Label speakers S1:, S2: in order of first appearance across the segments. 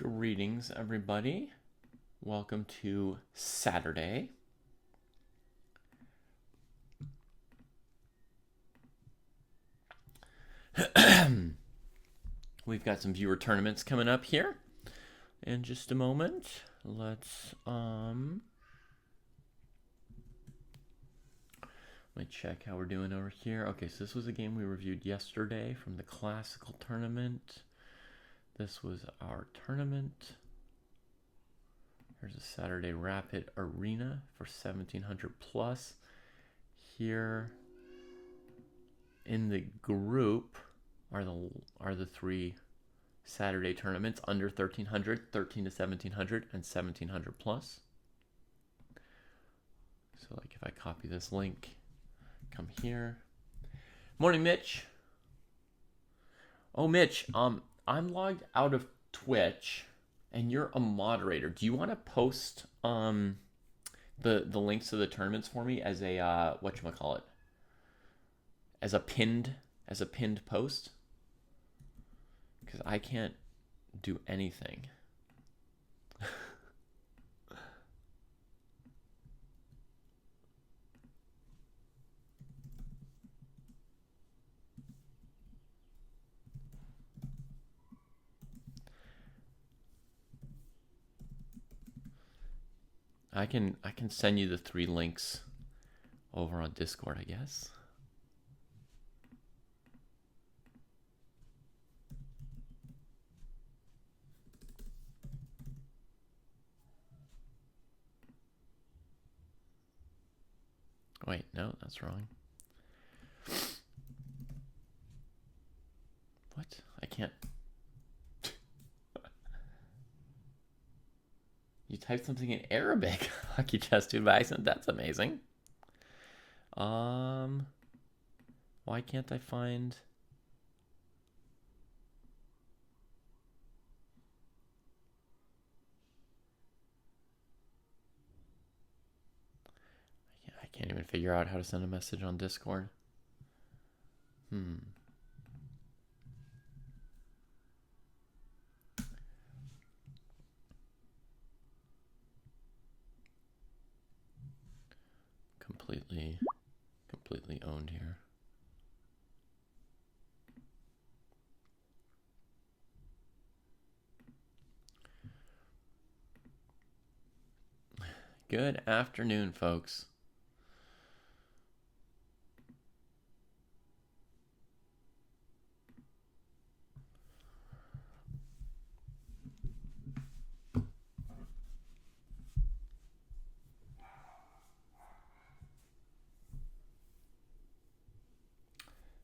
S1: Greetings, everybody. Welcome to Saturday. We've got some viewer tournaments coming up here in just a moment. Let me check how we're doing over here. Okay, so this was a game we reviewed yesterday from the classical tournament. This was our tournament. Here's a Saturday Rapid Arena for 1700 plus. Here in the group are the three Saturday tournaments under 1300, 13 to 1700, and 1700 plus. So like if I copy this link, come here. Morning, Mitch. Oh, Mitch, I'm logged out of Twitch and you're a moderator. Do you want to post the links to the tournaments for me as a whatchamacallit? As a pinned post? Because I can't do anything. I can send you the 3 links over on Discord, I guess. Wait, no, that's wrong. What? I can't. You typed something in Arabic, Hockey Chess Dude, by accident. That's amazing. Why can't I find? I can't even figure out how to send a message on Discord. Completely owned here. Good afternoon, folks.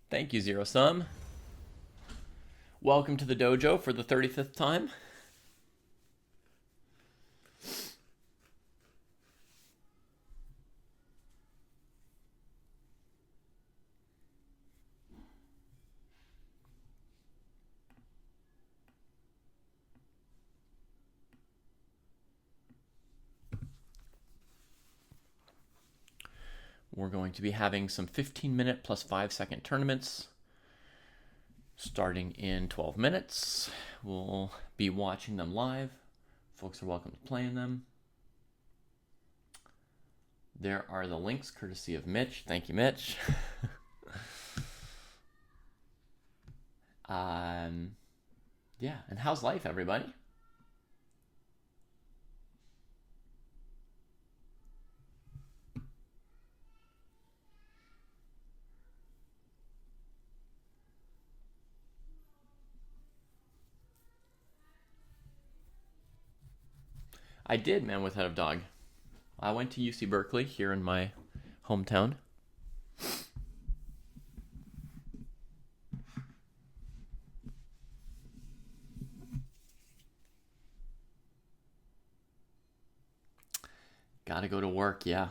S1: Thank you, Zero Sum. Welcome to the dojo for the 35th time. We're going to be having some 15-minute plus 5-second tournaments starting in 12 minutes. We'll be watching them live. Folks are welcome to play in them. There are the links courtesy of Mitch. Thank you, Mitch. Yeah, and how's life, everybody? I did, Man Without a Dog. I went to UC Berkeley here in my hometown. Gotta go to work, yeah.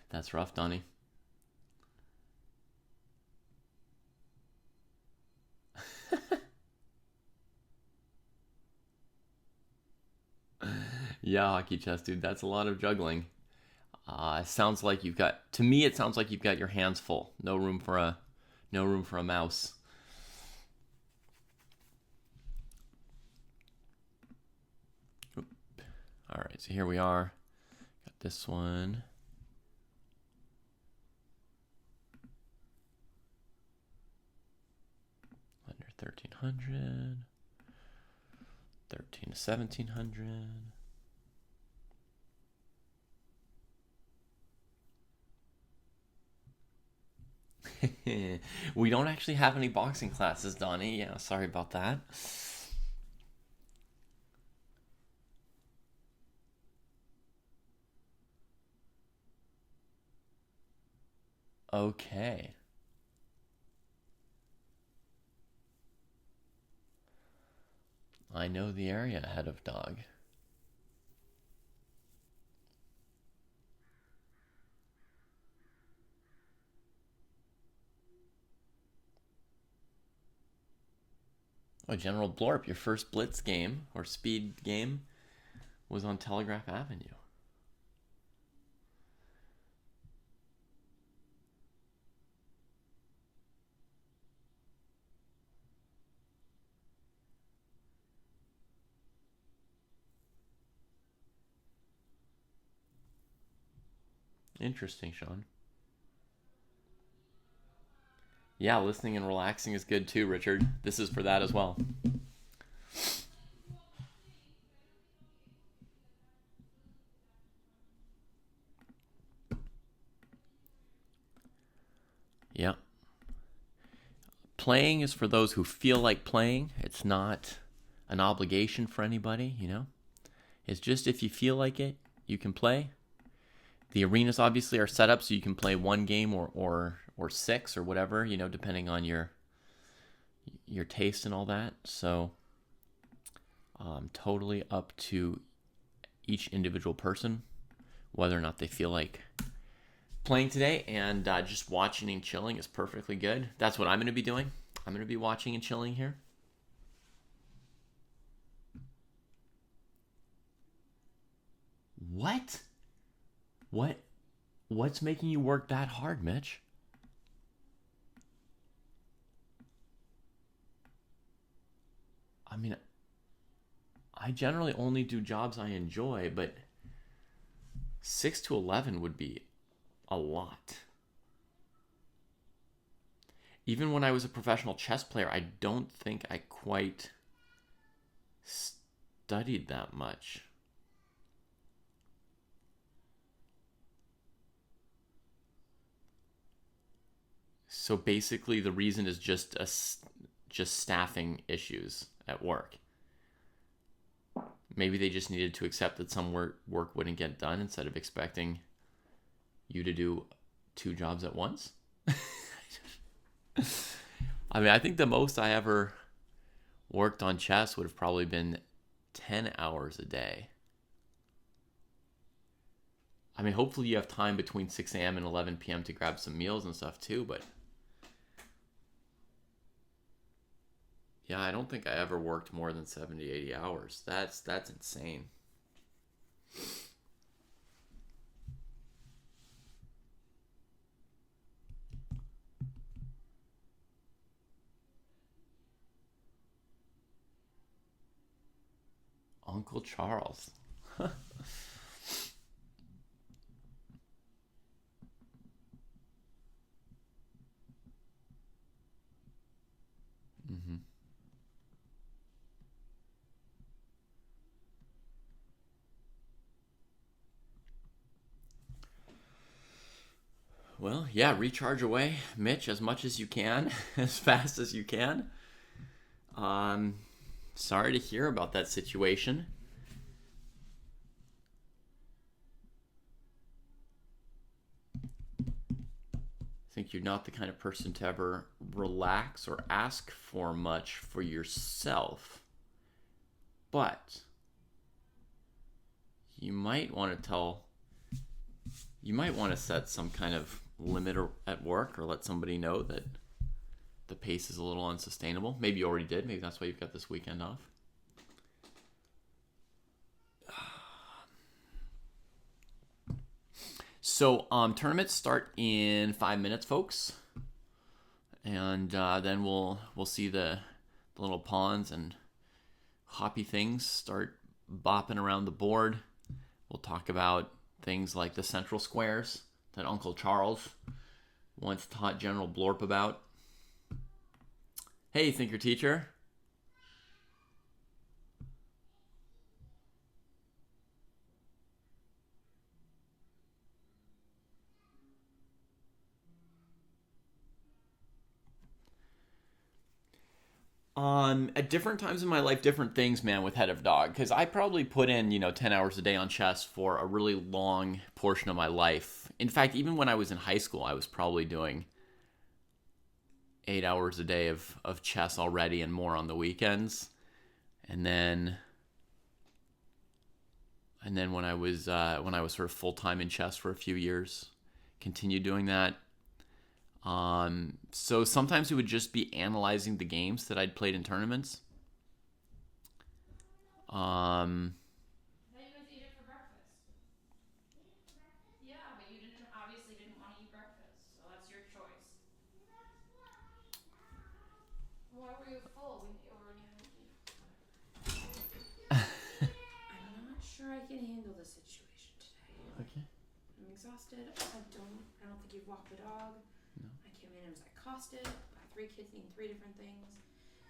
S1: That's rough, Donnie. Yeah, Hockey Chess Dude, that's a lot of juggling. Sounds like you've got, to me it sounds like you've got your hands full. No room for a mouse. so here we are. Got this one. Under 1300. 13 to 1700. We don't actually have any boxing classes, Donnie. Yeah, sorry about that. Okay. I know the area ahead of dog. Oh, General Blorp, your first Blitz game or speed game was on Telegraph Avenue. Interesting, Sean. Yeah, listening and relaxing is good too, Richard. This is for that as well. Yeah. Playing is for those who feel like playing. It's not an obligation for anybody, you know? It's just if you feel like it, you can play. The arenas obviously are set up so you can play one game or 6 or whatever, you know, depending on your taste and all that. So totally up to each individual person, whether or not they feel like playing today, and just watching and chilling is perfectly good. That's what I'm going to be doing. I'm going to be watching and chilling here. What? What's making you work that hard, Mitch? I mean, I generally only do jobs I enjoy, but 6 to 11 would be a lot. Even when I was a professional chess player, I don't think I quite studied that much. So basically, the reason is just staffing issues at work. Maybe they just needed to accept that some work wouldn't get done instead of expecting you to do 2 jobs at once. I mean, I think the most I ever worked on chess would have probably been 10 hours a day. I mean, hopefully you have time between 6 a.m. and 11 p.m. to grab some meals and stuff too, but yeah, I don't think I ever worked more than 70, 80 hours. That's insane. Uncle Charles. Mm-hmm. Well, yeah, recharge away, Mitch, as much as you can, as fast as you can. Sorry to hear about that situation. I think you're not the kind of person to ever relax or ask for much for yourself. But you might want to set some kind of limit at work, or let somebody know that the pace is a little unsustainable. Maybe you already did. Maybe that's why you've got this weekend off. So tournaments start in 5 minutes, folks, and then we'll see the little pawns and hoppy things start bopping around the board. We'll talk about things like the central squares that Uncle Charles once taught General Blorp about. Hey, Thinker Teacher. At different times in my life, different things, man, with Head of Dog. Because I probably put in, 10 hours a day on chess for a really long portion of my life. In fact, even when I was in high school, I was probably doing 8 hours a day of chess already and more on the weekends. And then when I was sort of full-time in chess for a few years, continued doing that. So sometimes it would just be analyzing the games that I'd played in tournaments.
S2: I thought you guys ate it for breakfast. Yeah, but you obviously didn't want to eat breakfast, so that's your choice. Why were you full when you already hadn't eaten? I'm not sure I can handle the situation today.
S1: Okay.
S2: I'm exhausted. I don't think you've walked the dog.
S1: No.
S2: I came in and was accosted by 3 kids needing 3 different things.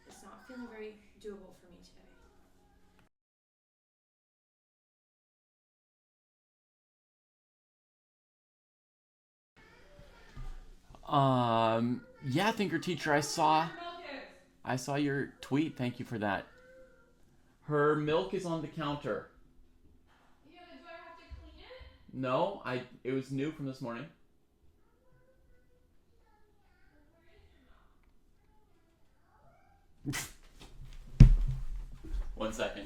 S2: It's not feeling very doable for me today.
S1: Yeah, Thinker Teacher, I saw your tweet. Thank you for that. Her milk is on the counter.
S2: Yeah, but do I have to clean it?
S1: No, it was new from this morning.
S2: Where is your milk?
S1: 1 second.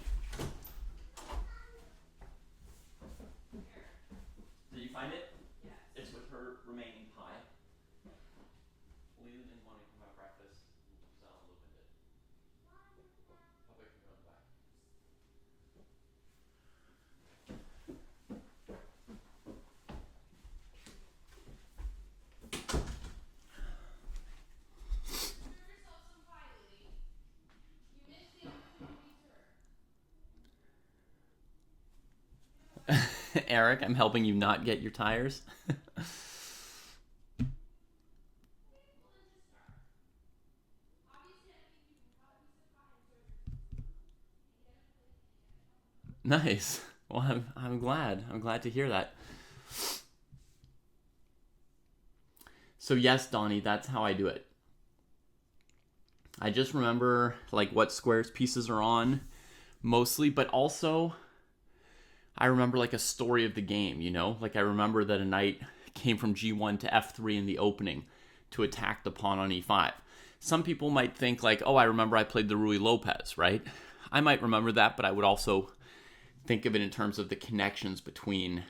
S1: Did you find it?
S2: Yes.
S1: It's with her remaining pie. Leland didn't want to come have breakfast, so I opened it. I'll pick her back.
S2: Serve yourself some pie, Lily. You missed the opportunity to.
S1: Eric, I'm helping you not get your tires. Nice. Well, I'm glad. I'm glad to hear that. So yes, Donnie, that's how I do it. I just remember like what squares pieces are on mostly, but also I remember like a story of the game, Like I remember that a knight came from G1 to F3 in the opening to attack the pawn on E5. Some people might think like, oh, I remember I played the Ruy Lopez, right? I might remember that, but I would also think of it in terms of the connections between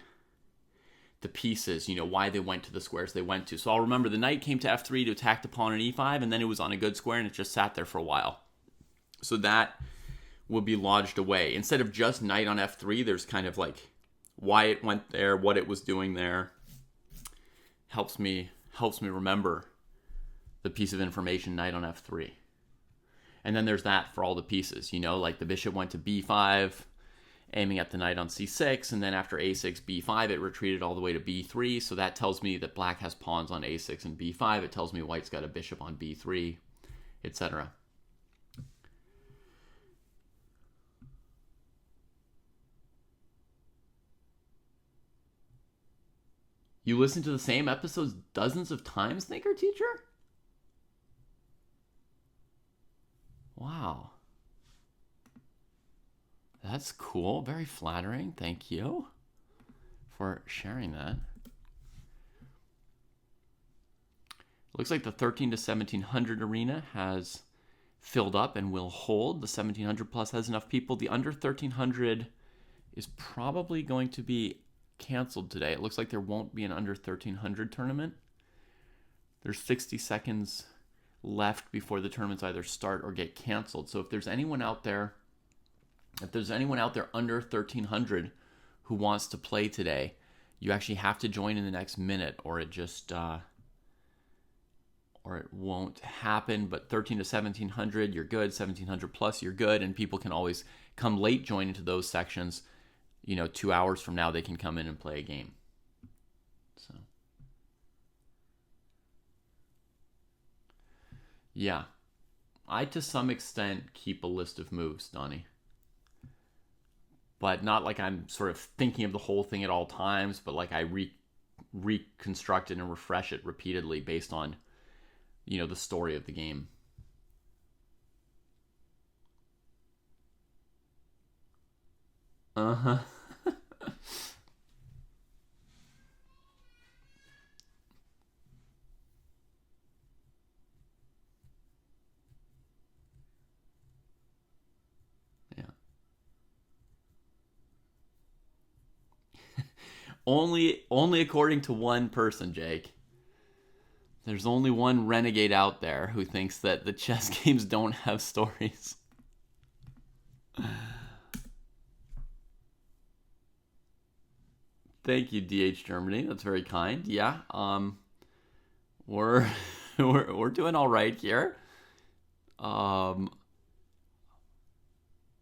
S1: the pieces, why they went to the squares they went to. So I'll remember the knight came to F3 to attack the pawn on E5, and then it was on a good square and it just sat there for a while. So that would be lodged away. Instead of just knight on F3, there's kind of like why it went there, what it was doing there. Helps me remember the piece of information, knight on F3. And then there's that for all the pieces, like the bishop went to B5, aiming at the knight on C6, and then after A6, B5, it retreated all the way to B3, so that tells me that black has pawns on A6 and B5. It tells me white's got a bishop on B3, etc. You listen to the same episodes dozens of times, Thinker Teacher? Wow. That's cool. Very flattering. Thank you for sharing that. Looks like the 13 to 1700 arena has filled up and will hold. The 1700 plus has enough people. The under 1300 is probably going to be canceled today. It looks like there won't be an under 1300 tournament. There's 60 seconds left before the tournaments either start or get canceled. So if there's anyone out there under 1300 who wants to play today, you actually have to join in the next minute or it just or it won't happen. But 13 to 1700, you're good. 1700 plus, you're good. And people can always come late, join into those sections 2 hours from now they can come in and play a game. So, yeah. I, to some extent, keep a list of moves, Donnie. But not like I'm sort of thinking of the whole thing at all times, but like I reconstruct it and refresh it repeatedly based on, the story of the game. Uh-huh. Yeah. Only according to one person, Jake. There's only one renegade out there who thinks that the chess games don't have stories. Thank you, DH Germany. That's very kind. Yeah. We're we're doing all right here. Um,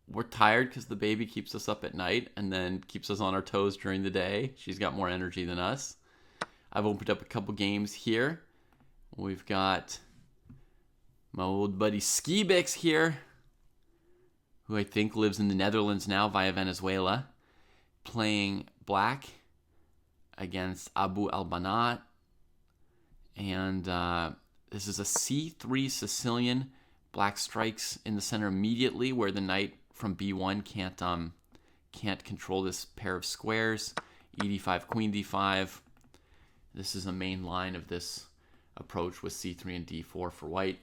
S1: we're tired because the baby keeps us up at night and then keeps us on our toes during the day. She's got more energy than us. I've opened up a couple games here. We've got my old buddy Skibix here, who I think lives in the Netherlands now via Venezuela, playing black against Abu al-Banat. And this is a c3 Sicilian. Black strikes in the center immediately, where the knight from b1 can't control this pair of squares. e5, queen d5. This is a main line of this approach with c3 and d4 for white.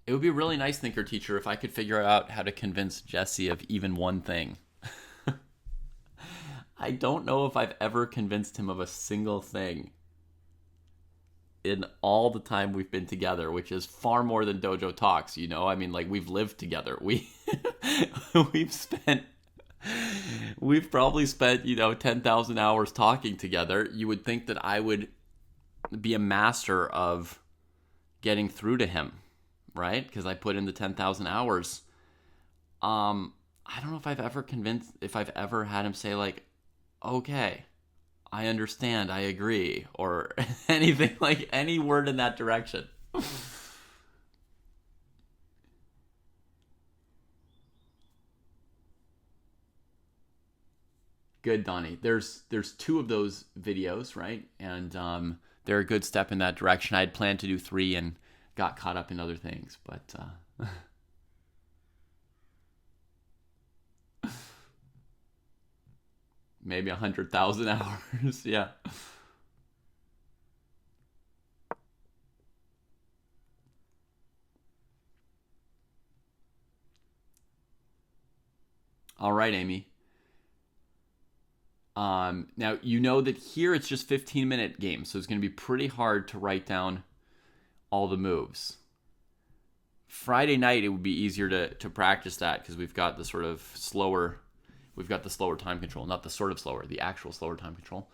S1: It would be a really nice thinker teacher if I could figure out how to convince Jesse of even one thing. I don't know if I've ever convinced him of a single thing in all the time we've been together, which is far more than Dojo Talks, I mean, like, we've lived together. We've probably spent, 10,000 hours talking together. You would think that I would be a master of getting through to him, right? Because I put in the 10,000 hours. I don't know if I've ever had him say, like, okay, I understand, I agree, or anything, like any word in that direction. Good, Donnie. There's two of those videos, right? And they're a good step in that direction. I had planned to do 3 and got caught up in other things, but maybe 100,000 hours. Yeah. All right, Amy. Now, that here it's just 15-minute games, so it's going to be pretty hard to write down all the moves. Friday night, it would be easier to practice that because we've got the sort of slower time control, not the sort of slower, the actual slower time control.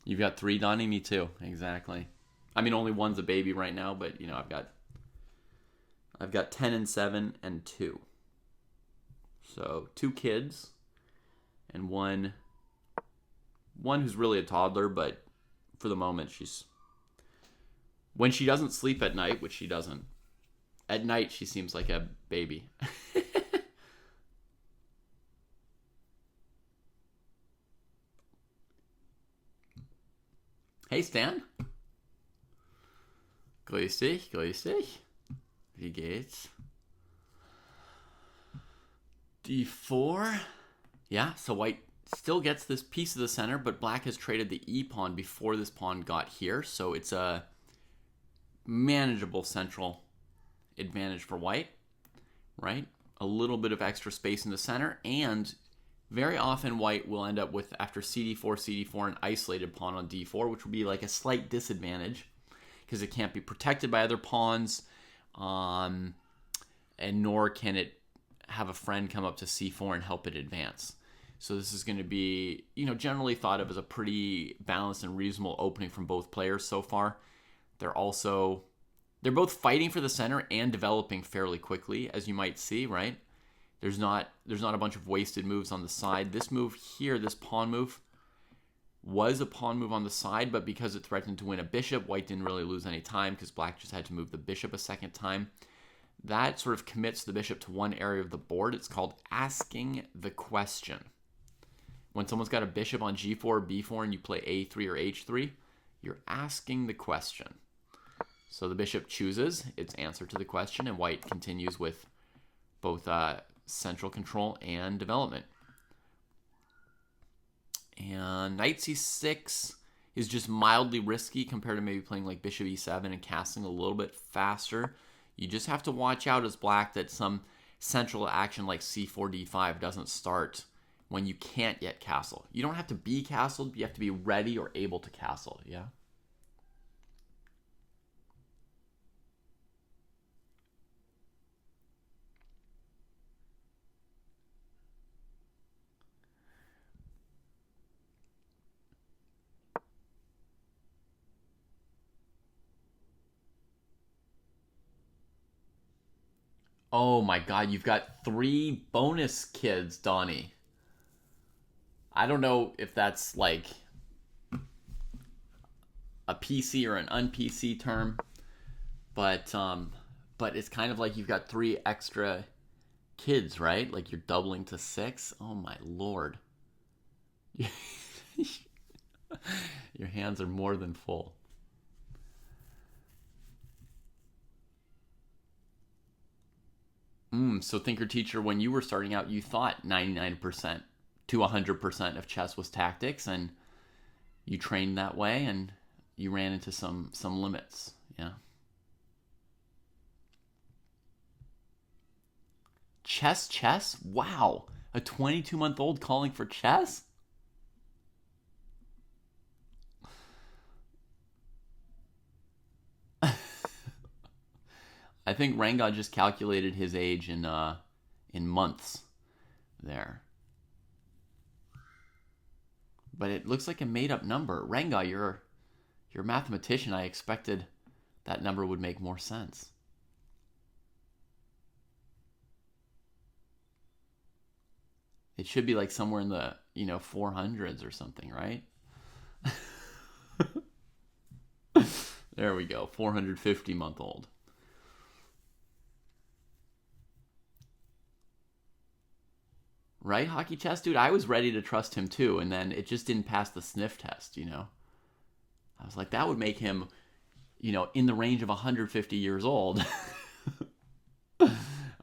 S1: You've got 3, Donnie? Me too. Exactly. I mean, only one's a baby right now, but I've got 10 and 7 and 2. So 2 kids and one who's really a toddler, but for the moment when she doesn't sleep at night, which she doesn't, at night she seems like a baby. Hey, Stan. Grüß dich, grüß dich. Wie geht's? D4. Yeah, so white still gets this piece of the center, but black has traded the E pawn before this pawn got here, so it's a manageable central advantage for white, right? A little bit of extra space in the center, and very often white will end up with, after cd4, an isolated pawn on d4, which will be like a slight disadvantage because it can't be protected by other pawns, and nor can it have a friend come up to c4 and help it advance. So this is going to be, generally thought of as a pretty balanced and reasonable opening from both players so far. They're both fighting for the center and developing fairly quickly, as you might see, right? There's not a bunch of wasted moves on the side. This move here, this pawn move, was a pawn move on the side, but because it threatened to win a bishop, white didn't really lose any time because black just had to move the bishop a second time. That sort of commits the bishop to one area of the board. It's called asking the question. When someone's got a bishop on g4 or b4 and you play a3 or h3, you're asking the question. So the bishop chooses its answer to the question, and white continues with both central control and development. And knight c6 is just mildly risky compared to maybe playing like bishop e7 and castling a little bit faster. You just have to watch out as black that some central action like c4, d5 doesn't start when you can't yet castle. You don't have to be castled, you have to be ready or able to castle, yeah? Oh my god, you've got 3 bonus kids, Donnie. I don't know if that's like a PC or an un-PC term, but it's kind of like you've got 3 extra kids, right? Like you're doubling to 6. Oh my lord. Your hands are more than full. So thinker teacher, when you were starting out, you thought 99% to 100% of chess was tactics, and you trained that way, and you ran into some limits. Yeah. Chess? Wow. A 22-month-old calling for chess? I think Rangod just calculated his age in months there. But it looks like a made-up number. Rangod, you're a mathematician. I expected that number would make more sense. It should be like somewhere in the 400s or something, right? There we go, 450-month-old. Right, Hockey Chess? Dude, I was ready to trust him too, and then it just didn't pass the sniff test, I was like, that would make him, in the range of 150 years old.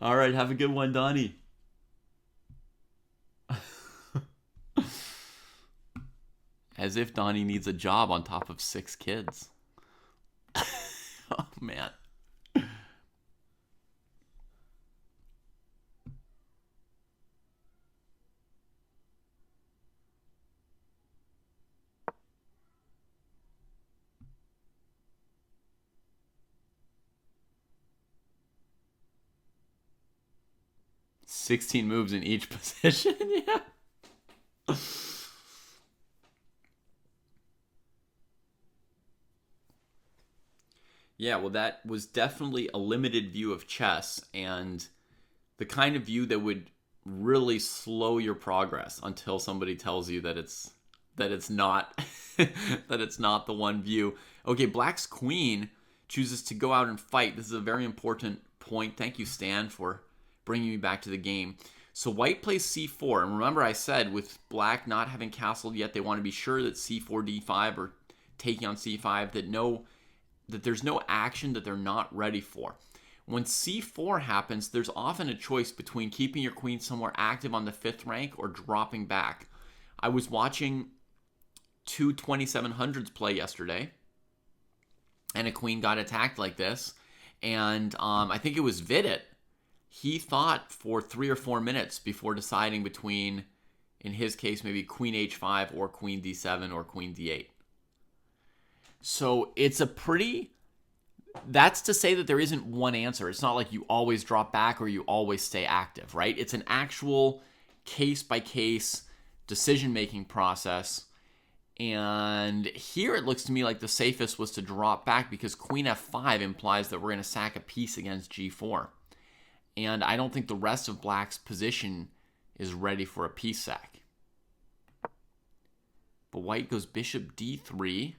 S1: All right, have a good one, Donnie. As if Donnie needs a job on top of 6 kids. Oh, man. "16 moves in each position." Yeah. Yeah, well, that was definitely a limited view of chess, and the kind of view that would really slow your progress until somebody tells you that it's not that it's not the one view. Okay, black's queen chooses to go out and fight. This is a very important point. Thank you, Stan, for bringing me back to the game. So white plays c4, and remember I said with black not having castled yet, they want to be sure that c4, d5, or taking on c5, that there's no action that they're not ready for. When c4 happens, there's often a choice between keeping your queen somewhere active on the 5th rank or dropping back. I was watching 2 2700s play yesterday, and a queen got attacked like this, and I think it was Vidit. He thought for 3 or 4 minutes before deciding between, in his case, maybe queen h5 or queen d7 or queen d8. So it's that's to say that there isn't one answer. It's not like you always drop back or you always stay active, right? It's an actual case-by-case decision-making process. And here it looks to me like the safest was to drop back because queen f5 implies that we're going to sack a piece against g4. And I don't think the rest of black's position is ready for a piece sack. But white goes bishop d3,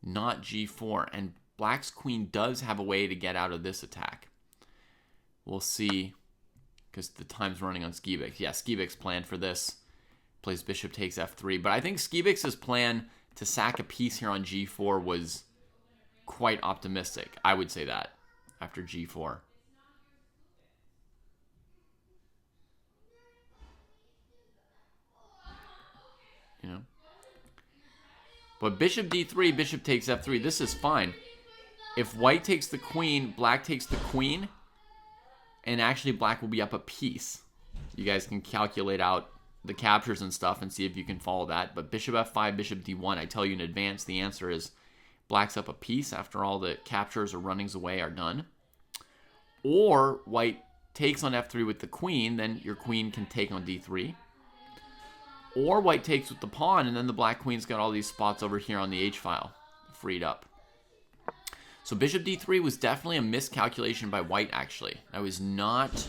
S1: not g4. And black's queen does have a way to get out of this attack. We'll see, because the time's running on Skibix. Yeah, Skibix planned for this. Plays bishop takes f3. But I think Skibix's plan to sack a piece here on g4 was quite optimistic. I would say that after g4. You know? But bishop d3, bishop takes f3. This is fine. If white takes the queen, black takes the queen, and actually black will be up a piece. You guys can calculate out the captures and stuff and see if you can follow that. But bishop f5, bishop d1, I tell you in advance, the answer is black's up a piece after all the captures or runnings away are done. Or white takes on f3 with the queen, then your queen can take on d3. Or white takes with the pawn, and then the black queen's got all these spots over here on the h-file freed up. So bishop d3 was definitely a miscalculation by white, actually. That was not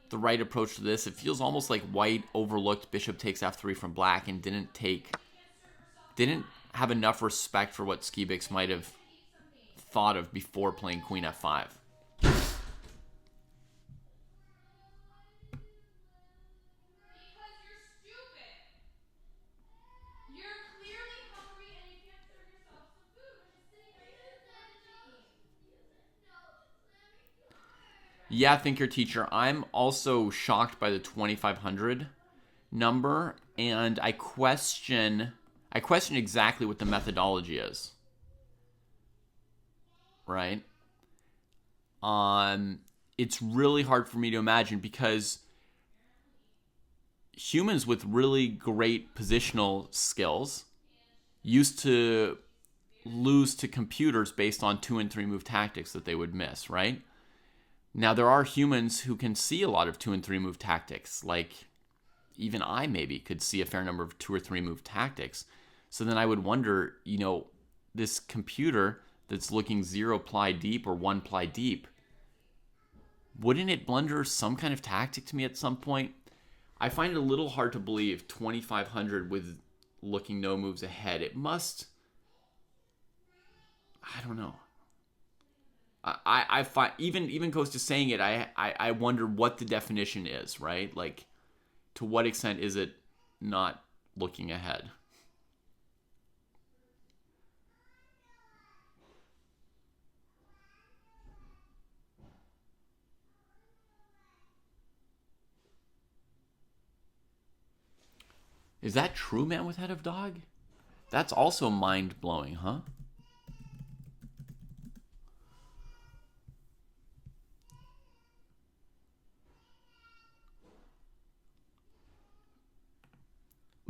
S1: the right approach to this. It feels almost like white overlooked bishop takes f3 from black and didn't have enough respect for what Skibix might have thought of before playing queen f5. Yeah, Thinker Teacher. I'm also shocked by the 2,500 number, and I question exactly what the methodology is. Right? It's really hard for me to imagine because humans with really great positional skills used to lose to computers based on 2 and 3 move tactics that they would miss, right? Now, there are humans who can see a lot of 2 and 3 move tactics, like even I maybe could see a fair number of 2 or 3 move tactics. So then I would wonder, this computer that's looking 0 ply deep or 1 ply deep, wouldn't it blunder some kind of tactic to me at some point? I find it a little hard to believe 2,500 with looking no moves ahead. It must, I don't know. I find even Kostya saying it, I wonder what the definition is, right? Like, to what extent is it not looking ahead? Is that true, man with head of dog? That's also mind-blowing, huh?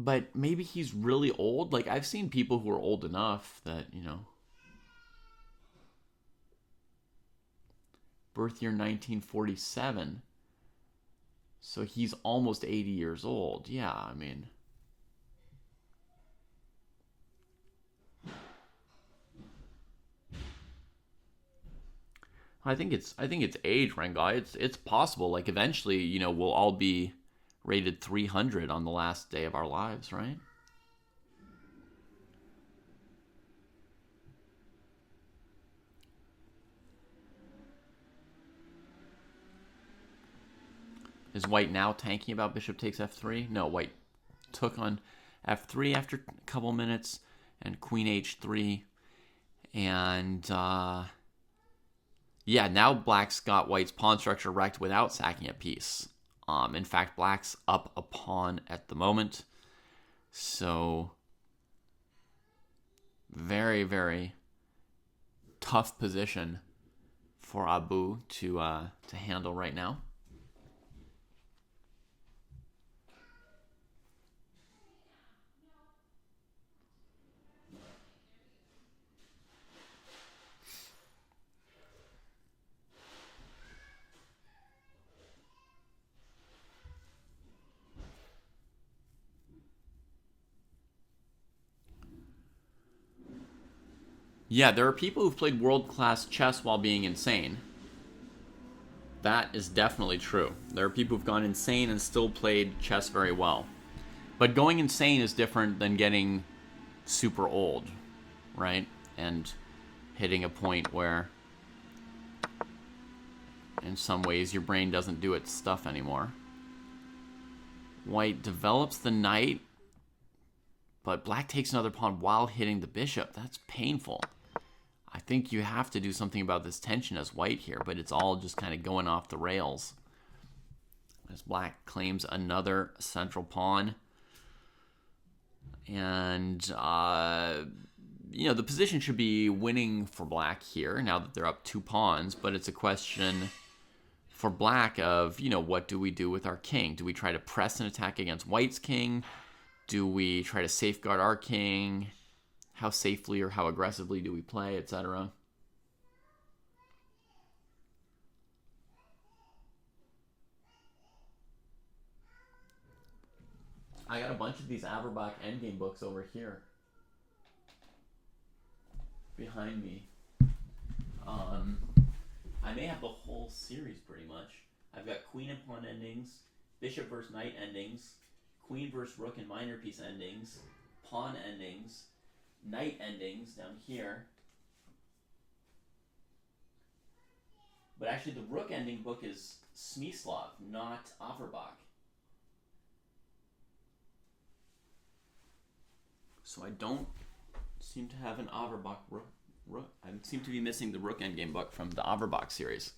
S1: But maybe he's really old. Like, I've seen people who are old enough that, birth year 1947. So he's almost 80 years old. Yeah, I mean, I think it's age, Rengai. It's possible. Like, eventually, we'll all be rated 300 on the last day of our lives, right? Is white now tanking about bishop takes f3? No, white took on f3 after a couple minutes, and queen h3. And, yeah, now black's got white's pawn structure wrecked without sacking a piece. In fact, black's up a pawn at the moment. So, very, very tough position for Abu to handle right now. Yeah, there are people who've played world-class chess while being insane. That is definitely true. There are people who've gone insane and still played chess very well. But going insane is different than getting super old, right? And hitting a point where, in some ways, your brain doesn't do its stuff anymore. White develops the knight, but black takes another pawn while hitting the bishop. That's painful. I think you have to do something about this tension as white here, but it's all just kind of going off the rails. As black claims another central pawn. And, the position should be winning for black here, now that they're up 2 pawns, but it's a question for black of, what do we do with our king? Do we try to press an attack against white's king? Do we try to safeguard our king? How safely or how aggressively do we play, etc.? I got a bunch of these Averbach endgame books over here behind me. I may have the whole series pretty much. I've got queen and pawn endings, bishop versus knight endings, queen versus rook and minor piece endings, pawn endings, knight endings down here. But actually the rook ending book is Smyslov, not Averbach. So I don't seem to have an Averbach rook. I seem to be missing the rook endgame book from the Averbach series.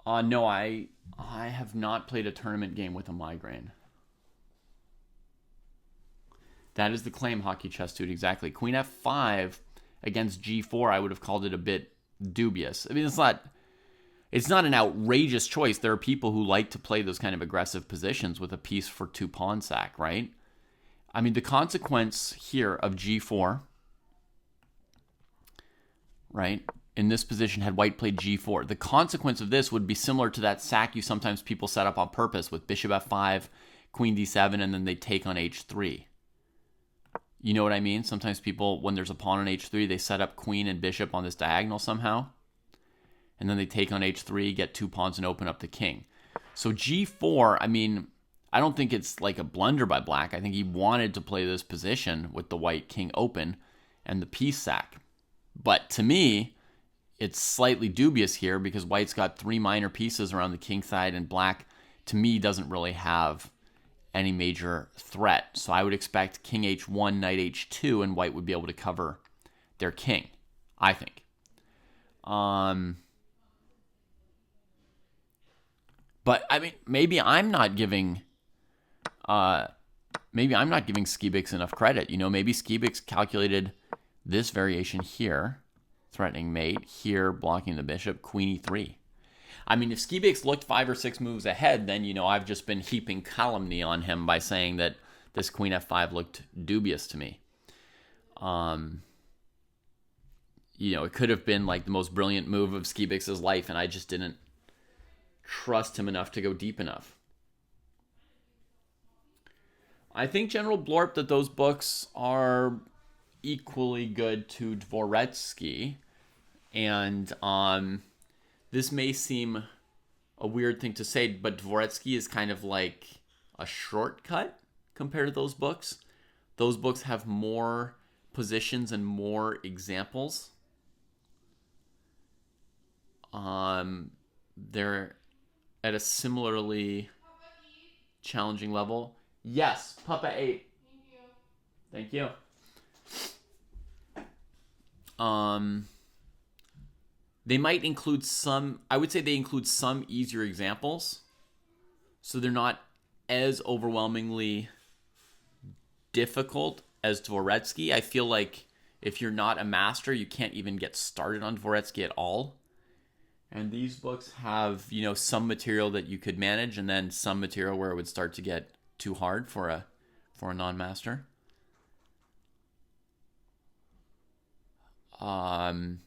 S1: No, I have not played a tournament game with a migraine. That is the claim, Hockey Chess Dude, exactly. Queen f5 against g4, I would have called it a bit dubious. I mean, it's not an outrageous choice. There are people who like to play those kind of aggressive positions with a piece for 2 pawn sack, right? I mean, the consequence here of g4, right? In this position, had white played g4, the consequence of this would be similar to that sack sometimes people set up on purpose with bishop f5, queen d7, and then they take on h3. You know what I mean? Sometimes people, when there's a pawn on h3, they set up queen and bishop on this diagonal somehow. And then they take on h3, get 2 pawns, and open up the king. So g4, I mean, I don't think it's like a blunder by black. I think he wanted to play this position with the white king open and the piece sack. But to me, it's slightly dubious here because white's got 3 minor pieces around the king side, and black, to me, doesn't really have any major threat. So I would expect king h1, knight h2, and white would be able to cover their king, I think. But I mean, maybe I'm not giving Skibix enough credit. Maybe Skibix calculated this variation here, threatening mate, here blocking the bishop, queen e3. I mean, if Skibix looked 5 or 6 moves ahead, then I've just been heaping calumny on him by saying that this queen f5 looked dubious to me. It could have been like the most brilliant move of Skibix's life, and I just didn't trust him enough to go deep enough. I think General Blorp that those books are equally good to Dvoretsky, and this may seem a weird thing to say, but Dvoretsky is kind of like a shortcut compared to those books. Those books have more positions and more examples. They're at a similarly challenging level. Yes, Papa 8. Thank you. They might include some, I would say they include some easier examples. So they're not as overwhelmingly difficult as Dvoretsky. I feel like if you're not a master, you can't even get started on Dvoretsky at all. And these books have, some material that you could manage, and then some material where it would start to get too hard for a non-master. But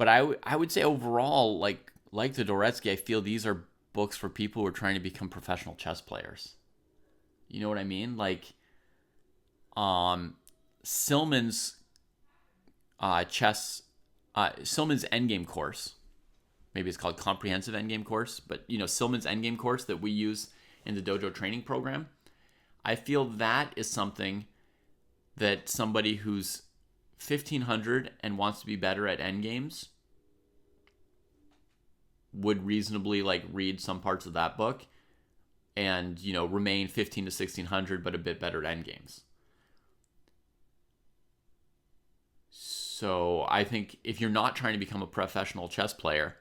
S1: I would say overall, like the Dvoretsky, I feel these are books for people who are trying to become professional chess players. You know what I mean? Like, Silman's Silman's endgame course. Maybe it's called comprehensive endgame course, but Silman's endgame course that we use in the dojo training program. I feel that is something that somebody who's 1500 and wants to be better at endgames would reasonably read some parts of that book and remain 15 to 1600 but a bit better at endgames. So I think if you're not trying to become a professional chess player,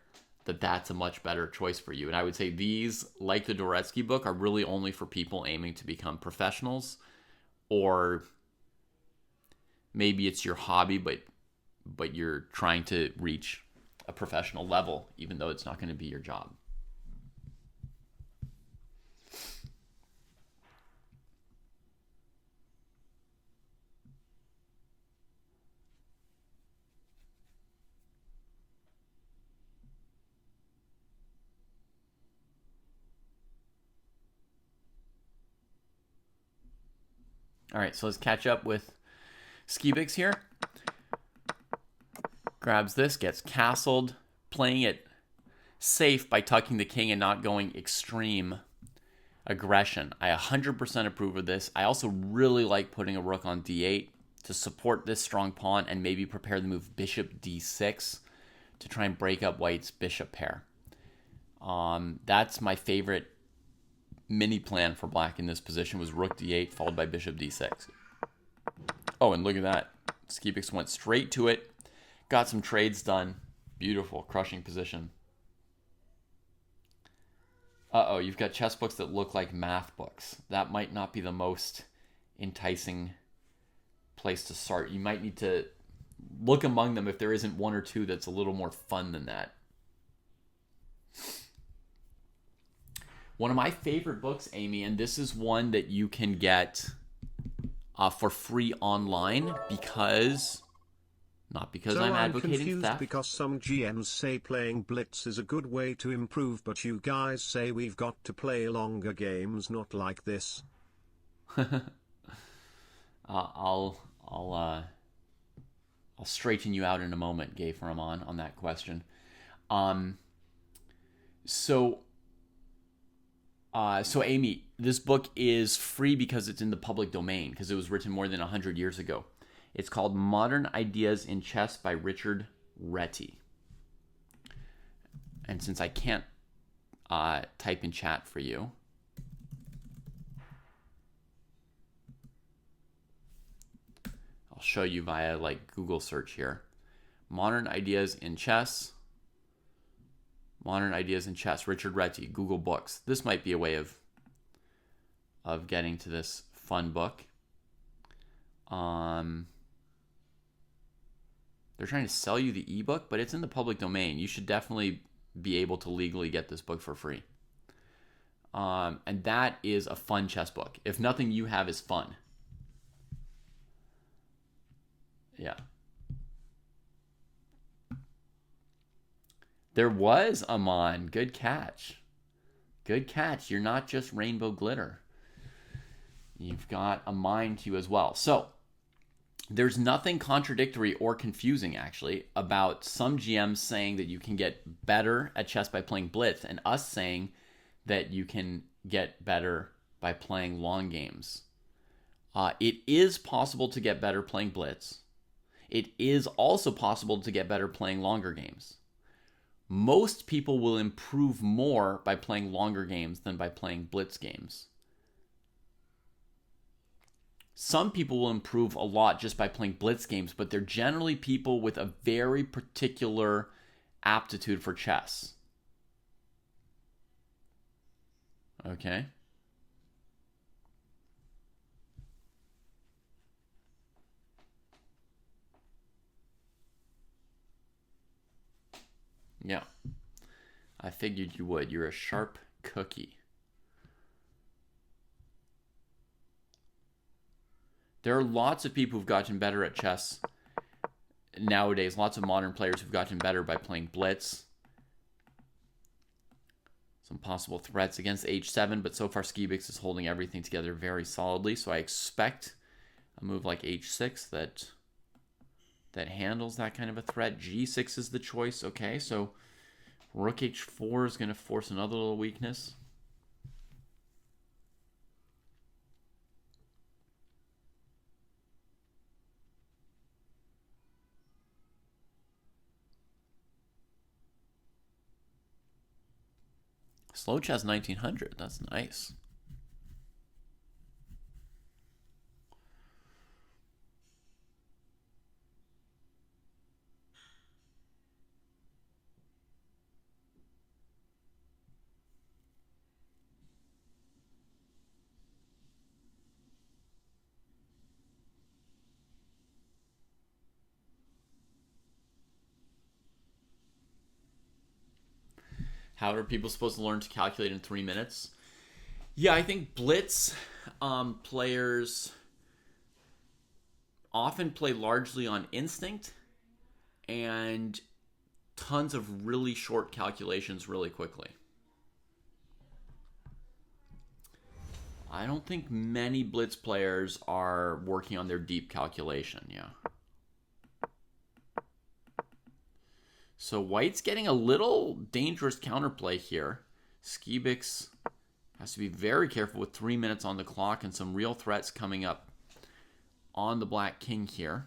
S1: that's a much better choice for you. And I would say these, like the Dvoretsky book, are really only for people aiming to become professionals, or maybe it's your hobby, but you're trying to reach a professional level, even though it's not going to be your job. All right, so let's catch up with Skibix here. Grabs this, gets castled, playing it safe by tucking the king and not going extreme aggression. I 100% approve of this. I also really like putting a rook on d8 to support this strong pawn and maybe prepare the move bishop d6 to try and break up white's bishop pair. That's my favorite mini plan for black in this position, was rook d8 followed by bishop d6. Oh, and look at that. Skibix went straight to it. Got some trades done. Beautiful, crushing position. Uh-oh, you've got chess books that look like math books. That might not be the most enticing place to start. You might need to look among them if there isn't one or two that's a little more fun than that. One of my favorite books, Amy, and this is one that you can get for free online not because I'm advocating
S3: confused
S1: theft.
S3: Because some GMs say playing blitz is a good way to improve, but you guys say we've got to play longer games, not like this.
S1: I'll straighten you out in a moment, Gay Faraman, on that question. So Amy, this book is free because it's in the public domain, because it was written more than 100 years ago. It's called Modern Ideas in Chess by Richard Reti. And since I can't type in chat for you, I'll show you via Google search here. Modern Ideas in Chess. Modern Ideas in Chess, Richard Reti, Google Books. This might be a way of getting to this fun book. They're trying to sell you the ebook, but it's in the public domain. You should definitely be able to legally get this book for free. And that is a fun chess book. If nothing you have is fun. Yeah. There was Aman. Good catch. Good catch. You're not just rainbow glitter. You've got a mind to you as well. So, there's nothing contradictory or confusing, actually, about some GMs saying that you can get better at chess by playing blitz, and us saying that you can get better by playing long games. It is possible to get better playing blitz. It is also possible to get better playing longer games. Most people will improve more by playing longer games than by playing blitz games. Some people will improve a lot just by playing blitz games, but they're generally people with a very particular aptitude for chess. Okay. Yeah. I figured you would. You're a sharp cookie. There are lots of people who've gotten better at chess nowadays. Lots of modern players who've gotten better by playing blitz. some possible threats against h7, but so far Skibix is holding everything together very solidly, so I expect a move like h6 that handles that kind of a threat. g6 is the choice. Okay, so rook h4 is going to force another little weakness. Slow chess 1900. That's nice. How are people supposed to learn to calculate in 3 minutes? Yeah, I think blitz players often play largely on instinct and tons of really short calculations really quickly. I don't think many blitz players are working on their deep calculation, yeah. So white's getting a little dangerous counterplay here. Skibix has to be very careful with 3 minutes on the clock and some real threats coming up on the black king here.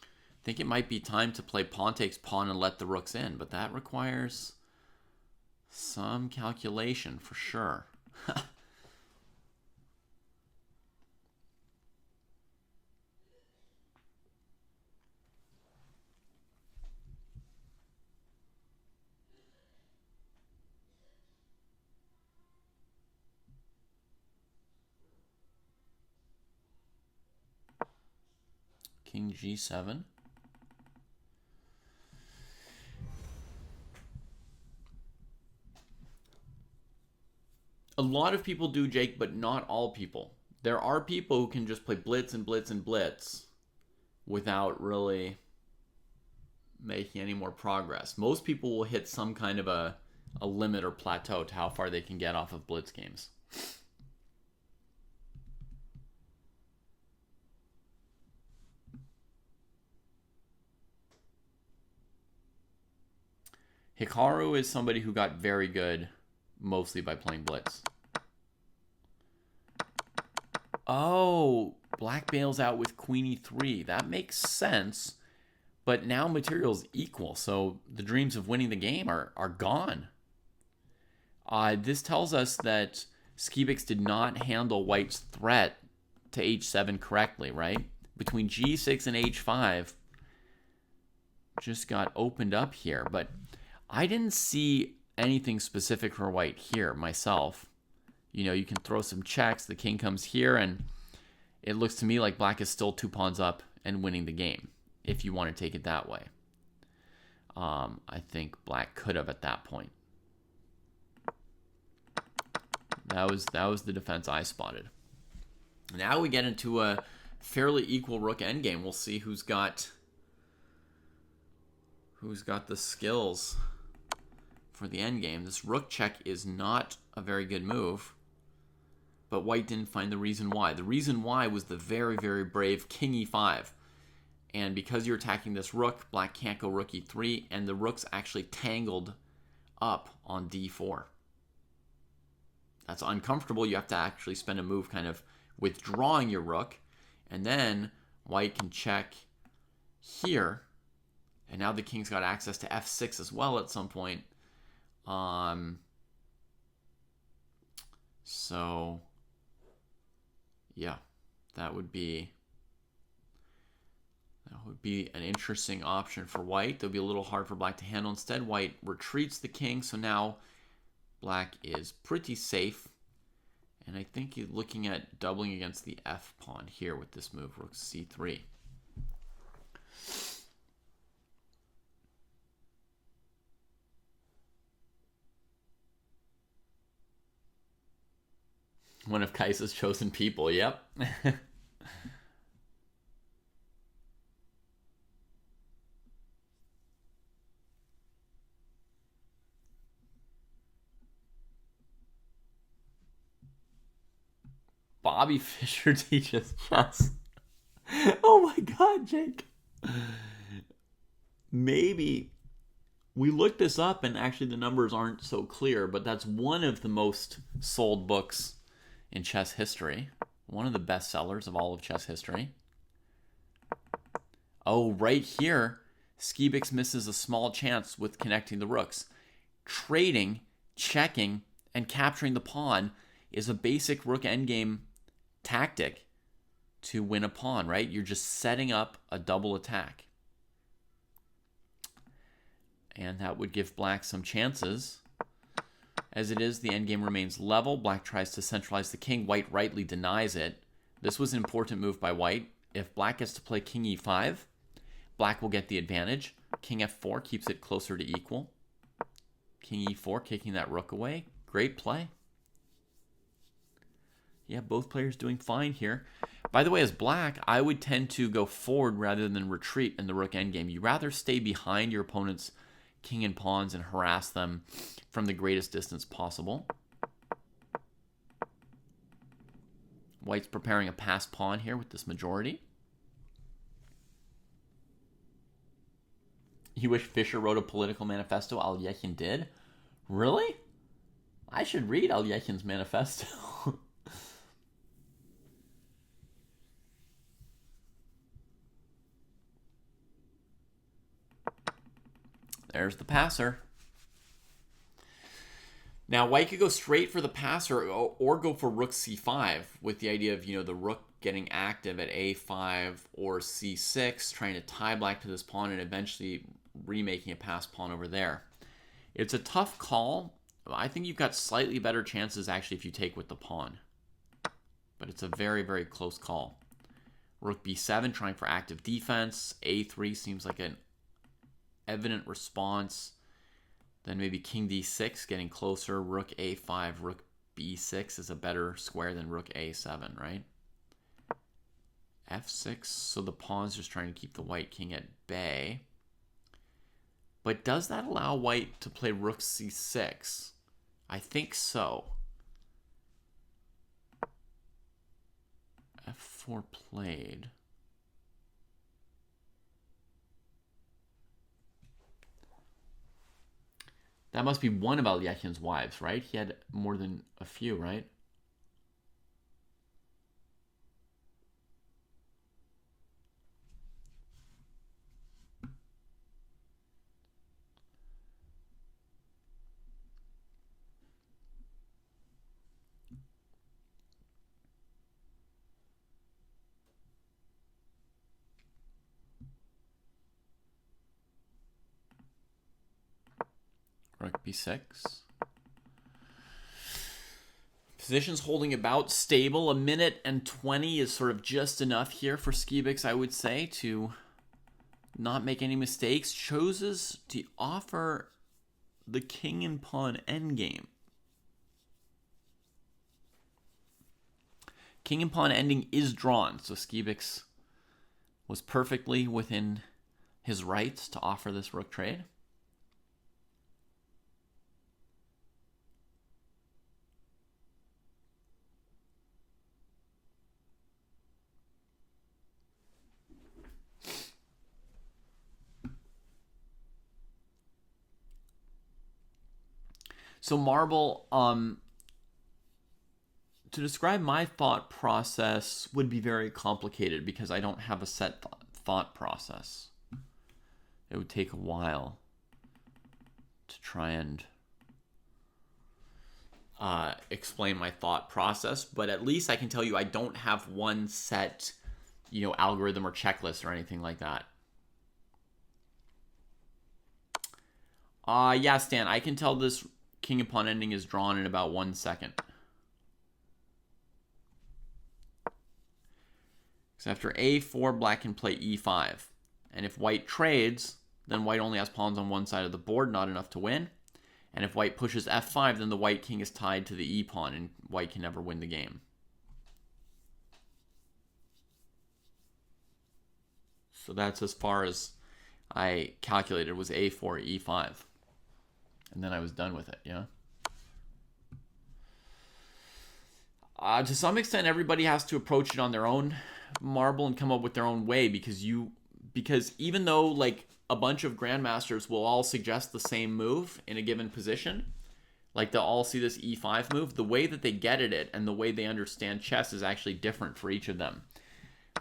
S1: I think it might be time to play pawn takes pawn and let the rooks in, but that requires some calculation for sure. King g7. A lot of people do, Jake, but not all people. There are people who can just play blitz and blitz and blitz without really making any more progress. Most people will hit some kind of a limit or plateau to how far they can get off of blitz games. Hikaru is somebody who got very good mostly by playing blitz. Oh, black bails out with queen e3. That makes sense. But now material's equal, so the dreams of winning the game are gone. This tells us that Skibix did not handle white's threat to h7 correctly, right? Between g6 and h5, just got opened up here. But I didn't see anything specific for white here myself. You know, you can throw some checks. The king comes here, and it looks to me like black is still 2 pawns up and winning the game, if you want to take it that way. I think black could have at that point. That was the defense I spotted. Now we get into a fairly equal rook endgame. We'll see who's got the skills for the endgame. This rook check is not a very good move, but white didn't find the reason why. The reason why was the very, very brave king e5. And because you're attacking this rook, black can't go rook e3, and the rook's actually tangled up on d4. That's uncomfortable. You have to actually spend a move kind of withdrawing your rook, and then white can check here, and now the king's got access to f6 as well at some point. So yeah, that would be an interesting option for white. That would be a little hard for black to handle. Instead, white retreats the king, so now black is pretty safe. And I think you're looking at doubling against the f pawn here with this move, rook c3. One of Kaisa's chosen people, yep. Bobby Fischer teaches chess. Oh my God, Jake. Maybe we looked this up and actually the numbers aren't so clear, but that's one of the most sold books in chess history. One of the best sellers of all of chess history. Oh, right here, Skibix misses a small chance with connecting the rooks. Trading, checking, and capturing the pawn is a basic rook endgame tactic to win a pawn, right? You're just setting up a double attack. And that would give black some chances. As it is, the endgame remains level. Black tries to centralize the king. White rightly denies it. This was an important move by white. If black gets to play king e5, black will get the advantage. King f4 keeps it closer to equal. King e4, kicking that rook away. Great play. Yeah, both players doing fine here. By the way, as black, I would tend to go forward rather than retreat in the rook endgame. You rather stay behind your opponent's king and pawns and harass them from the greatest distance possible. White's preparing a passed pawn here with this majority. You wish Fischer wrote a political manifesto? Alyechin did? Really? I should read Alyechin's manifesto. There's the passer. Now, white could go straight for the passer or go for rook c5 with the idea of, the rook getting active at a5 or c6, trying to tie black to this pawn and eventually remaking a passed pawn over there. It's a tough call. I think you've got slightly better chances actually if you take with the pawn. But it's a very, very close call. Rook b7 trying for active defense. a3 seems like an evident response. Then maybe king d6 getting closer. Rook a5, rook b6 is a better square than rook a7, right? f6, so the pawn's just trying to keep the white king at bay. But does that allow white to play rook c6? I think so. f4 played. That must be one of Alyechin's wives, right? He had more than a few, right? Rook b6. Position's holding about stable. A minute and 20 is sort of just enough here for Skibix, I would say, to not make any mistakes. Chooses to offer the king and pawn endgame. King and pawn ending is drawn, so Skibix was perfectly within his rights to offer this rook trade. So Marble, to describe my thought process would be very complicated because I don't have a set thought process. It would take a while to try and explain my thought process, but at least I can tell you I don't have one set, algorithm or checklist or anything like that. Yeah, Stan, I can tell this king and pawn ending is drawn in about 1 second. So after a4, black can play e5. And if white trades, then white only has pawns on one side of the board, not enough to win. And if white pushes f5, then the white king is tied to the e pawn, and white can never win the game. So that's as far as I calculated was a4, e5. And then I was done with it, yeah? To some extent, everybody has to approach it on their own marble and come up with their own way, because even though like a bunch of grandmasters will all suggest the same move in a given position, like they'll all see this e5 move, the way that they get at it and the way they understand chess is actually different for each of them,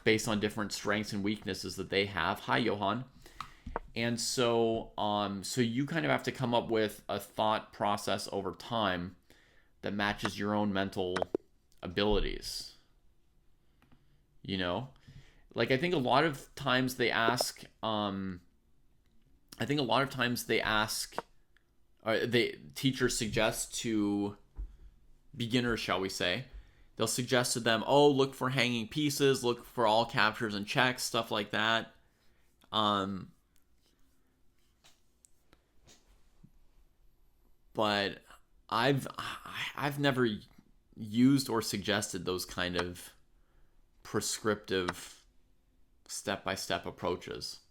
S1: based on different strengths and weaknesses that they have. Hi, Johan. And so you kind of have to come up with a thought process over time that matches your own mental abilities. You know, like I think a lot of times they ask, teachers suggest to beginners, shall we say, they'll suggest to them, oh, look for hanging pieces, look for all captures and checks, stuff like that. But I've never used or suggested those kind of prescriptive step-by-step approaches.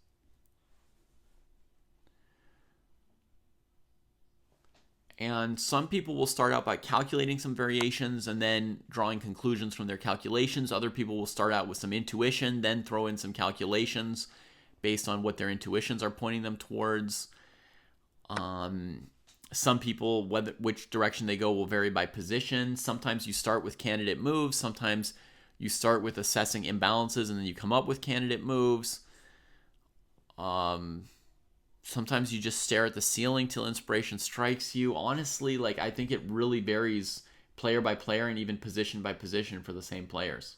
S1: And some people will start out by calculating some variations and then drawing conclusions from their calculations. Other people will start out with some intuition, then throw in some calculations based on what their intuitions are pointing them towards. Some people, which direction they go will vary by position. Sometimes you start with candidate moves. Sometimes you start with assessing imbalances and then you come up with candidate moves. Sometimes you just stare at the ceiling till inspiration strikes you. Honestly, like I think it really varies player by player and even position by position for the same players.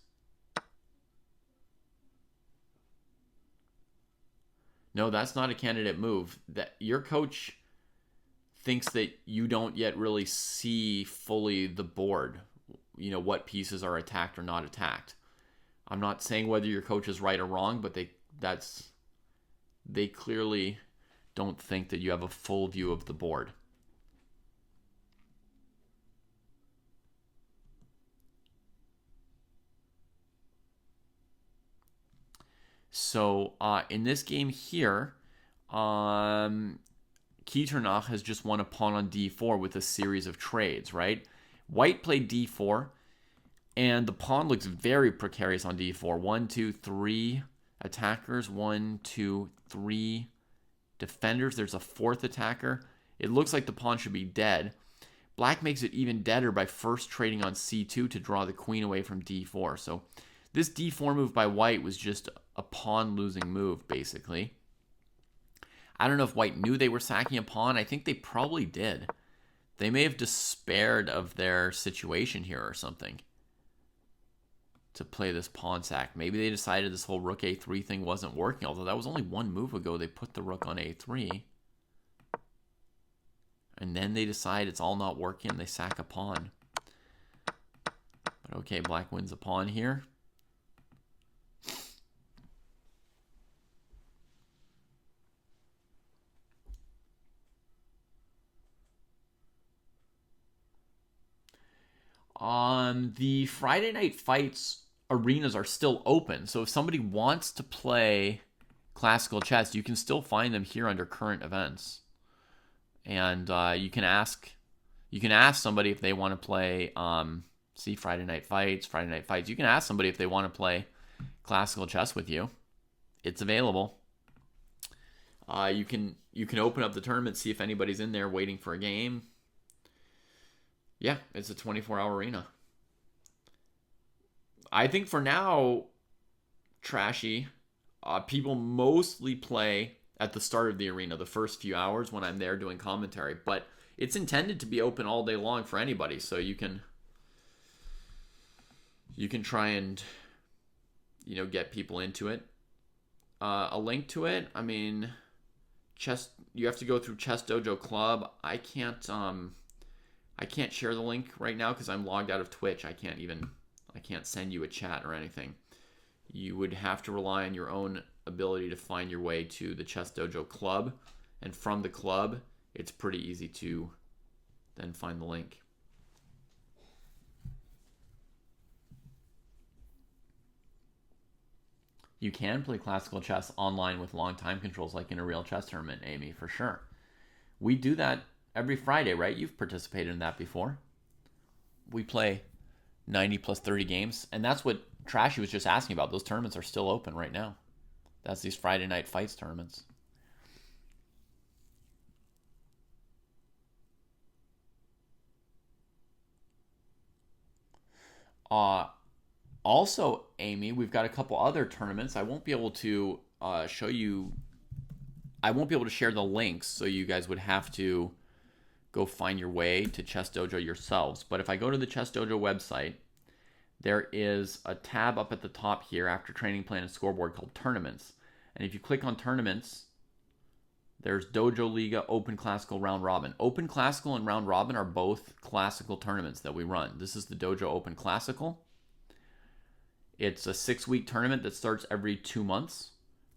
S1: No, that's not a candidate move. That your coach thinks that you don't yet really see fully the board, you know, what pieces are attacked or not attacked. I'm not saying whether your coach is right or wrong, but they clearly don't think that you have a full view of the board. So in this game here, Kieternach has just won a pawn on d4 with a series of trades, right? White played d4, and the pawn looks very precarious on d4. 1, 2, 3 attackers. 1, 2, 3 defenders. There's a fourth attacker. It looks like the pawn should be dead. Black makes it even deader by first trading on c2 to draw the queen away from d4. So this d4 move by white was just a pawn losing move, basically. I don't know if white knew they were sacking a pawn. I think they probably did. They may have despaired of their situation here or something to play this pawn sack. Maybe they decided this whole rook a3 thing wasn't working, although that was only one move ago. They put the rook on a3. And then they decide it's all not working and they sack a pawn. But okay, black wins a pawn here. The Friday Night Fights arenas are still open. So if somebody wants to play classical chess, you can still find them here under current events. And you can ask somebody if they want to play see Friday Night Fights. You can ask somebody if they want to play classical chess with you. It's available. You can open up the tournament, see if anybody's in there waiting for a game. Yeah, it's a 24-hour arena. I think for now, Trashy, people mostly play at the start of the arena, the first few hours when I'm there doing commentary. But it's intended to be open all day long for anybody, so you can try and, you know, get people into it. A link to it, I mean, you have to go through Chess Dojo Club. I can't share the link right now because I'm logged out of Twitch. I can't send you a chat or anything. You would have to rely on your own ability to find your way to the Chess Dojo Club. And from the club, it's pretty easy to then find the link. You can play classical chess online with long time controls like in a real chess tournament, Amy, for sure. We do that every Friday, right? You've participated in that before. We play 90 plus 30 games. And that's what Trashy was just asking about. Those tournaments are still open right now. That's these Friday Night Fights tournaments. Also, Amy, we've got a couple other tournaments. I won't be able to show you. I won't be able to share the links, so you guys would have to go find your way to Chess Dojo yourselves. But if I go to the Chess Dojo website, there is a tab up at the top here after training plan and scoreboard called Tournaments. And if you click on Tournaments, there's Dojo Liga, Open Classical, Round Robin. Open Classical and Round Robin are both classical tournaments that we run. This is the Dojo Open Classical. It's a 6-week tournament that starts every 2 months.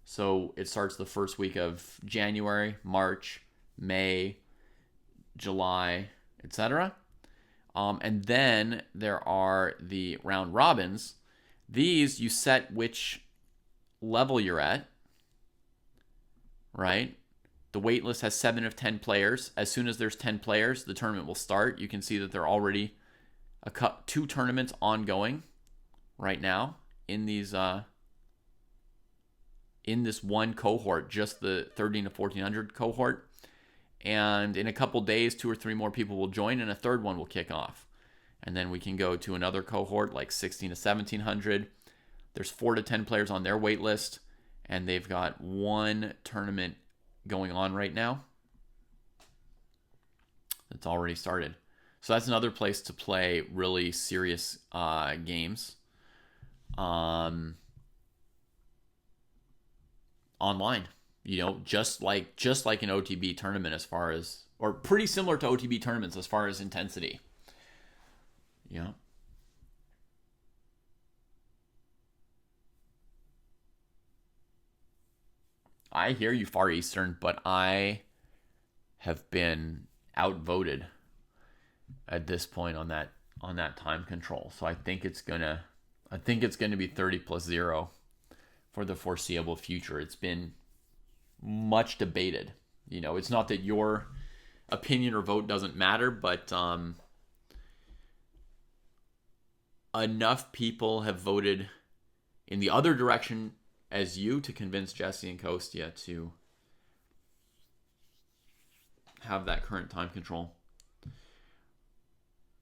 S1: So it starts the first week of January, March, May, July, etc. And then there are the round robins. These, you set which level you're at, right? The wait list has 7 of 10 players. As soon as there's 10 players, the tournament will start. You can see that there are already 2 tournaments ongoing right now in these in this one cohort, just the 13 to 1400 cohort. And in a couple days, 2 or 3 more people will join, and a third one will kick off. And then we can go to another cohort like 16 to 1700. There's 4 to 10 players on their wait list, and they've got 1 tournament going on right now. It's already started. So that's another place to play really serious games. Online, just like an OTB tournament as far as, or pretty similar to OTB tournaments as far as intensity. Yeah. I hear you, Far Eastern, but I have been outvoted at this point on that time control. So I think it's gonna be 30 plus 0 for the foreseeable future. It's been much debated. It's not that your opinion or vote doesn't matter, but enough people have voted in the other direction as you to convince Jesse and Kostya to have that current time control.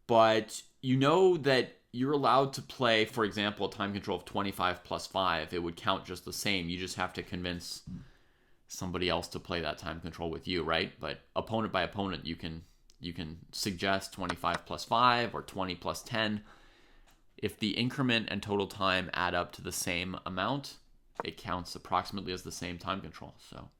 S1: But that you're allowed to play, for example, a time control of 25 plus 5. It would count just the same. You just have to convince somebody else to play that time control with you, right? But opponent by opponent, you can suggest 25 plus 5 or 20 plus 10. If the increment and total time add up to the same amount, it counts approximately as the same time control. So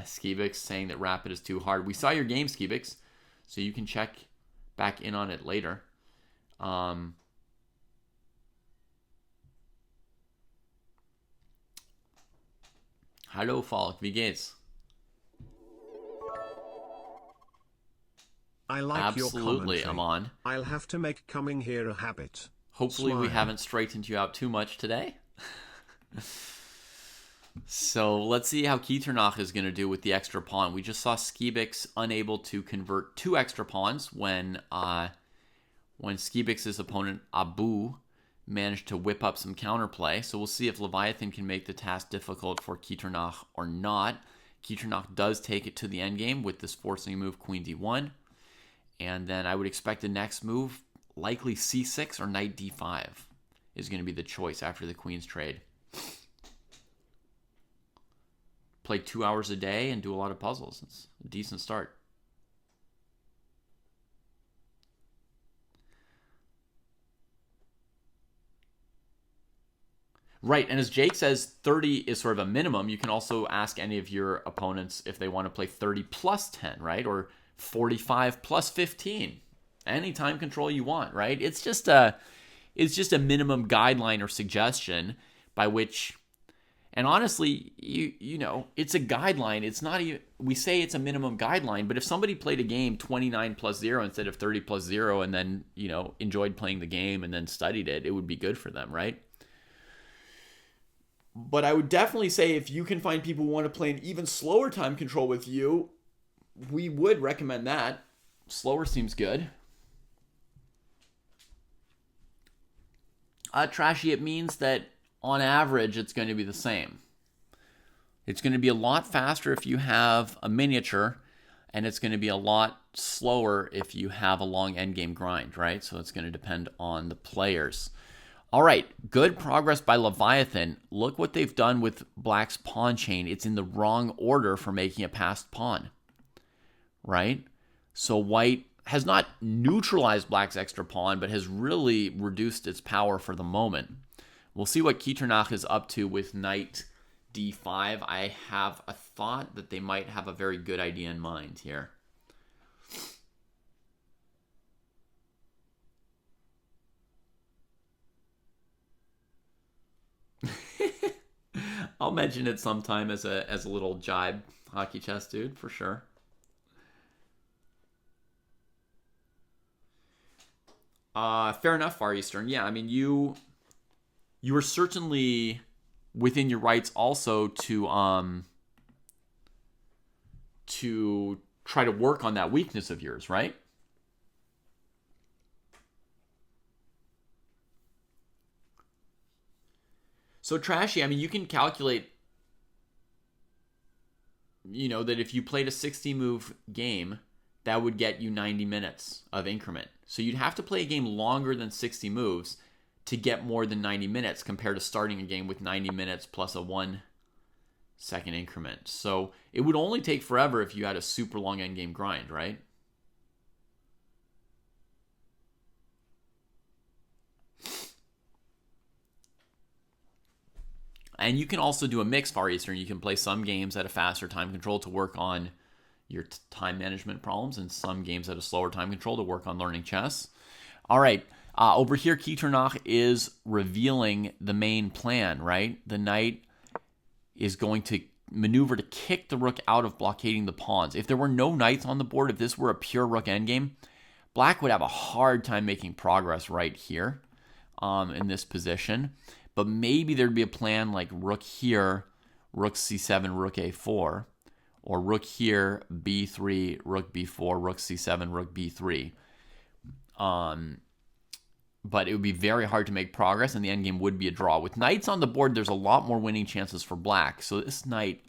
S1: Skibix saying that Rapid is too hard. We saw your game, Skibix, so you can check back in on it later. Hallo, Falk, wie geht's?
S3: I like
S1: Absolutely,
S3: your commentary.
S1: Aman.
S3: I'll have to make coming here a habit.
S1: Hopefully
S3: Smile.
S1: We haven't straightened you out too much today. So let's see how Kieternach is going to do with the extra pawn. We just saw Skibix unable to convert 2 extra pawns when Skibix's opponent Abu managed to whip up some counterplay. So we'll see if Leviathan can make the task difficult for Kieternach or not. Kieternach does take it to the endgame with this forcing move Queen D1. And then I would expect the next move, likely C6 or Knight D5 is going to be the choice after the Queen's trade. Play 2 hours a day and do a lot of puzzles. It's a decent start. Right, and as Jake says, 30 is sort of a minimum. You can also ask any of your opponents if they want to play 30 plus 10, right? Or 45 plus 15. Any time control you want, right? It's just a minimum guideline or suggestion by which, and honestly, it's a guideline. It's not even, we say it's a minimum guideline, but if somebody played a game 29 plus 0 instead of 30 plus 0 and then, enjoyed playing the game and then studied it, it would be good for them, right? But I would definitely say if you can find people who want to play an even slower time control with you, we would recommend that. Slower seems good. Trashy, it means that on average it's going to be the same. It's going to be a lot faster if you have a miniature, and it's going to be a lot slower if you have a long endgame grind, right? So it's going to depend on the players. All right, good progress by Leviathan. Look what they've done with Black's pawn chain. It's in the wrong order for making a passed pawn, right? So White has not neutralized Black's extra pawn, but has really reduced its power for the moment. We'll see what Kiternach is up to with Knight D5. I have a thought that they might have a very good idea in mind here. I'll mention it sometime as a little jibe, Hockey Chess Dude, for sure. Fair enough, Far Eastern. Yeah, I mean, you are certainly within your rights also to try to work on that weakness of yours, right? So Trashy, I mean, you can calculate, that if you played a 60-move game, that would get you 90 minutes of increment. So you'd have to play a game longer than 60 moves to get more than 90 minutes compared to starting a game with 90 minutes plus a 1 second increment. So it would only take forever if you had a super long endgame grind, right? And you can also do a mix, Far Eastern. You can play some games at a faster time control to work on your time management problems, and some games at a slower time control to work on learning chess. All right, over here, Kiternach is revealing the main plan, right? The knight is going to maneuver to kick the rook out of blockading the pawns. If there were no knights on the board, if this were a pure rook endgame, Black would have a hard time making progress right here in this position. But maybe there'd be a plan like rook here, rook c7, rook a4, or rook here, b3, rook b4, rook c7, rook b3. But it would be very hard to make progress, and the endgame would be a draw. With knights on the board, there's a lot more winning chances for Black. So this knight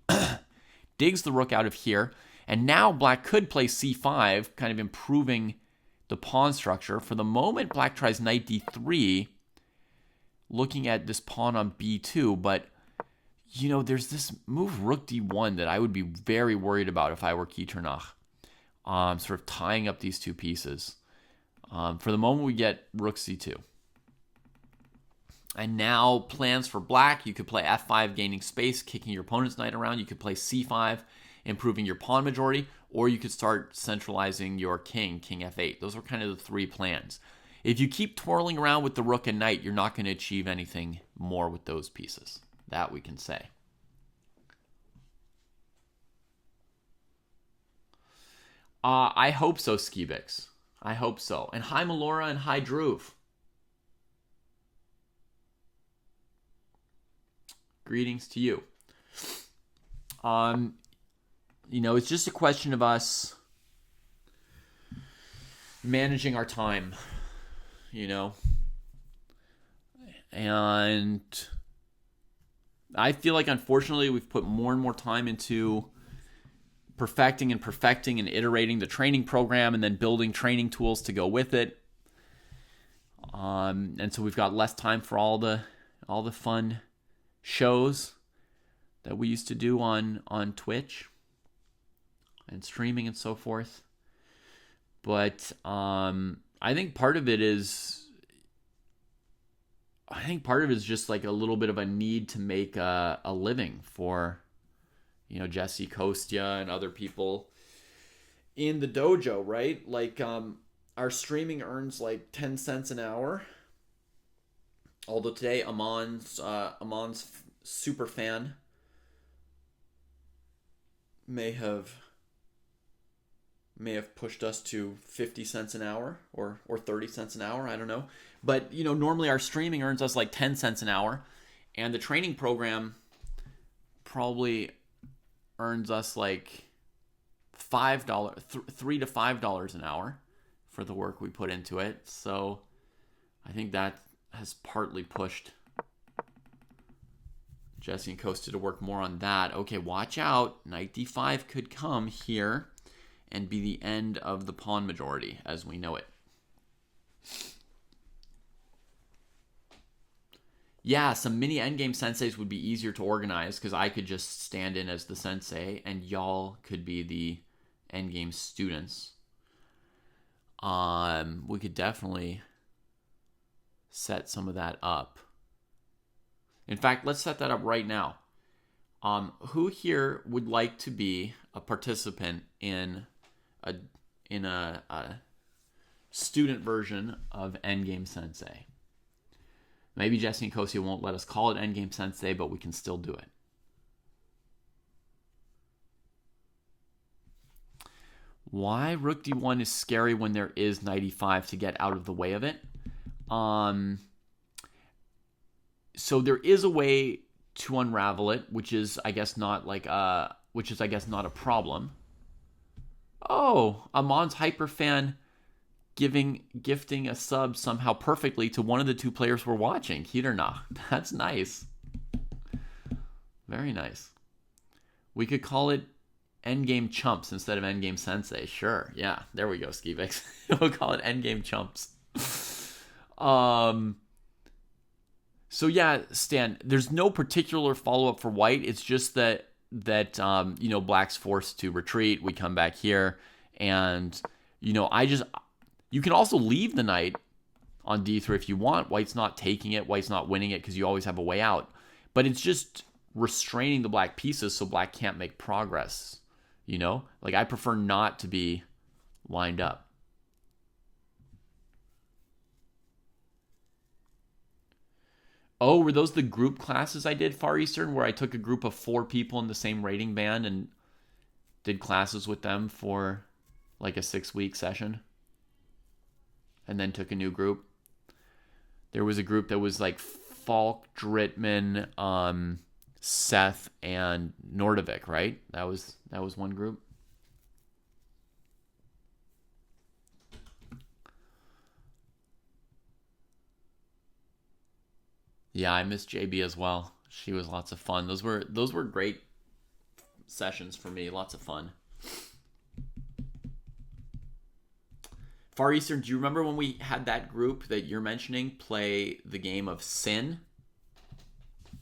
S1: digs the rook out of here, and now Black could play c5, kind of improving the pawn structure. For the moment, Black tries knight d3, looking at this pawn on b2, but there's this move rook d1 that I would be very worried about if I were Kiternach, sort of tying up these two pieces. For the moment, we get rook c2. And now plans for Black. You could play f5, gaining space, kicking your opponent's knight around. You could play c5, improving your pawn majority, or you could start centralizing your king f8. Those are kind of the three plans. If you keep twirling around with the rook and knight, you're not going to achieve anything more with those pieces. That we can say. I hope so, Skibix. I hope so. And hi, Melora, and hi, Druve. Greetings to you. It's just a question of us managing our time, And I feel like, unfortunately, we've put more and more time into perfecting and iterating the training program, and then building training tools to go with it. And so we've got less time for all the fun shows that we used to do on Twitch and streaming and so forth. But I think part of it is just like a little bit of a need to make a living for, Jesse, Kostya, and other people in the dojo, right? Like, our streaming earns like 10 cents an hour. Although today, Amon's super fan may have pushed us to 50 cents an hour or 30 cents an hour. I don't know. But, normally our streaming earns us like 10 cents an hour. And the training program probably earns us like $5, $3 to $5 an hour for the work we put into it. So I think that has partly pushed Jesse and Kostya to work more on that. Okay, watch out. Knight d5 could come here and be the end of the pawn majority as we know it. Yeah, some mini endgame senseis would be easier to organize because I could just stand in as the sensei and y'all could be the endgame students. We could definitely set some of that up. In fact, let's set that up right now. Who here would like to be a participant in a student version of Endgame Sensei? Maybe Jesse and Kostya won't let us call it Endgame Sensei, but we can still do it. Why Rook D1 is scary when there is Knight E5 to get out of the way of it. So there is a way to unravel it, which is, I guess, not a problem. Oh, Amon's hyperfan gifting a sub somehow perfectly to one of the two players we're watching, Hiderna. That's nice. Very nice. We could call it Endgame Chumps instead of Endgame Sensei. Sure. Yeah. There we go, Skivix. We'll call it Endgame Chumps. So yeah, Stan, there's no particular follow-up for white. It's just that black's forced to retreat. We come back here and you can also leave the knight on d3 if you want. White's not taking it. White's not winning it because you always have a way out. But it's just restraining the black pieces so black can't make progress. Like I prefer not to be lined up. Oh, were those the group classes I did, Far Eastern, where I took a group of 4 people in the same rating band and did classes with them for like a 6-week session? And then took a new group. There was a group that was like Falk, Dritman, Seth, and Nordovik, right? That was one group. Yeah, I miss JB as well. She was lots of fun. Those were great sessions for me. Lots of fun. Far Eastern, do you remember when we had that group that you're mentioning play the game of Sin?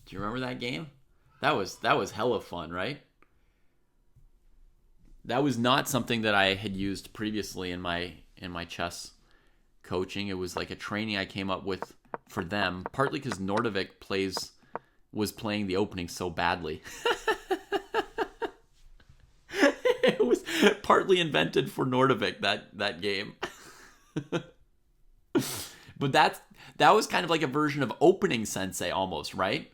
S1: Do you remember that game? That was hella fun, right? That was not something that I had used previously in my chess coaching. It was like a training I came up with for them, partly because Nordovik was playing the opening so badly. It was partly invented for Nordovik, that game. But that was kind of like a version of opening sensei almost, right?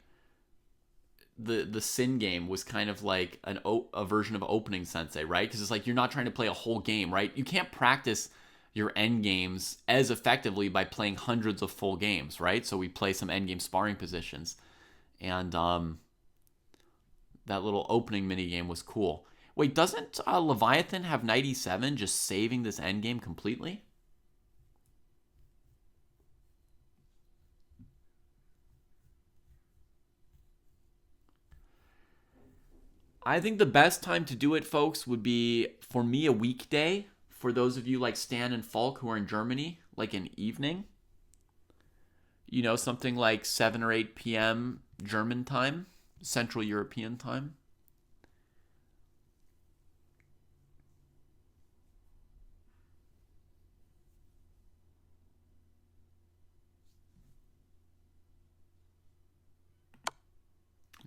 S1: The Sin game was kind of like a version of opening sensei, right? Because it's like you're not trying to play a whole game, right? You can't practice your end games as effectively by playing hundreds of full games, right? So we play some end game sparring positions, and that little opening mini game was cool. Wait, doesn't Leviathan have Knight E7 just saving this end game completely? I think the best time to do it, folks, would be, for me, a weekday. For those of you like Stan and Falk who are in Germany, like an evening. Something like 7 or 8 p.m. German time, Central European time.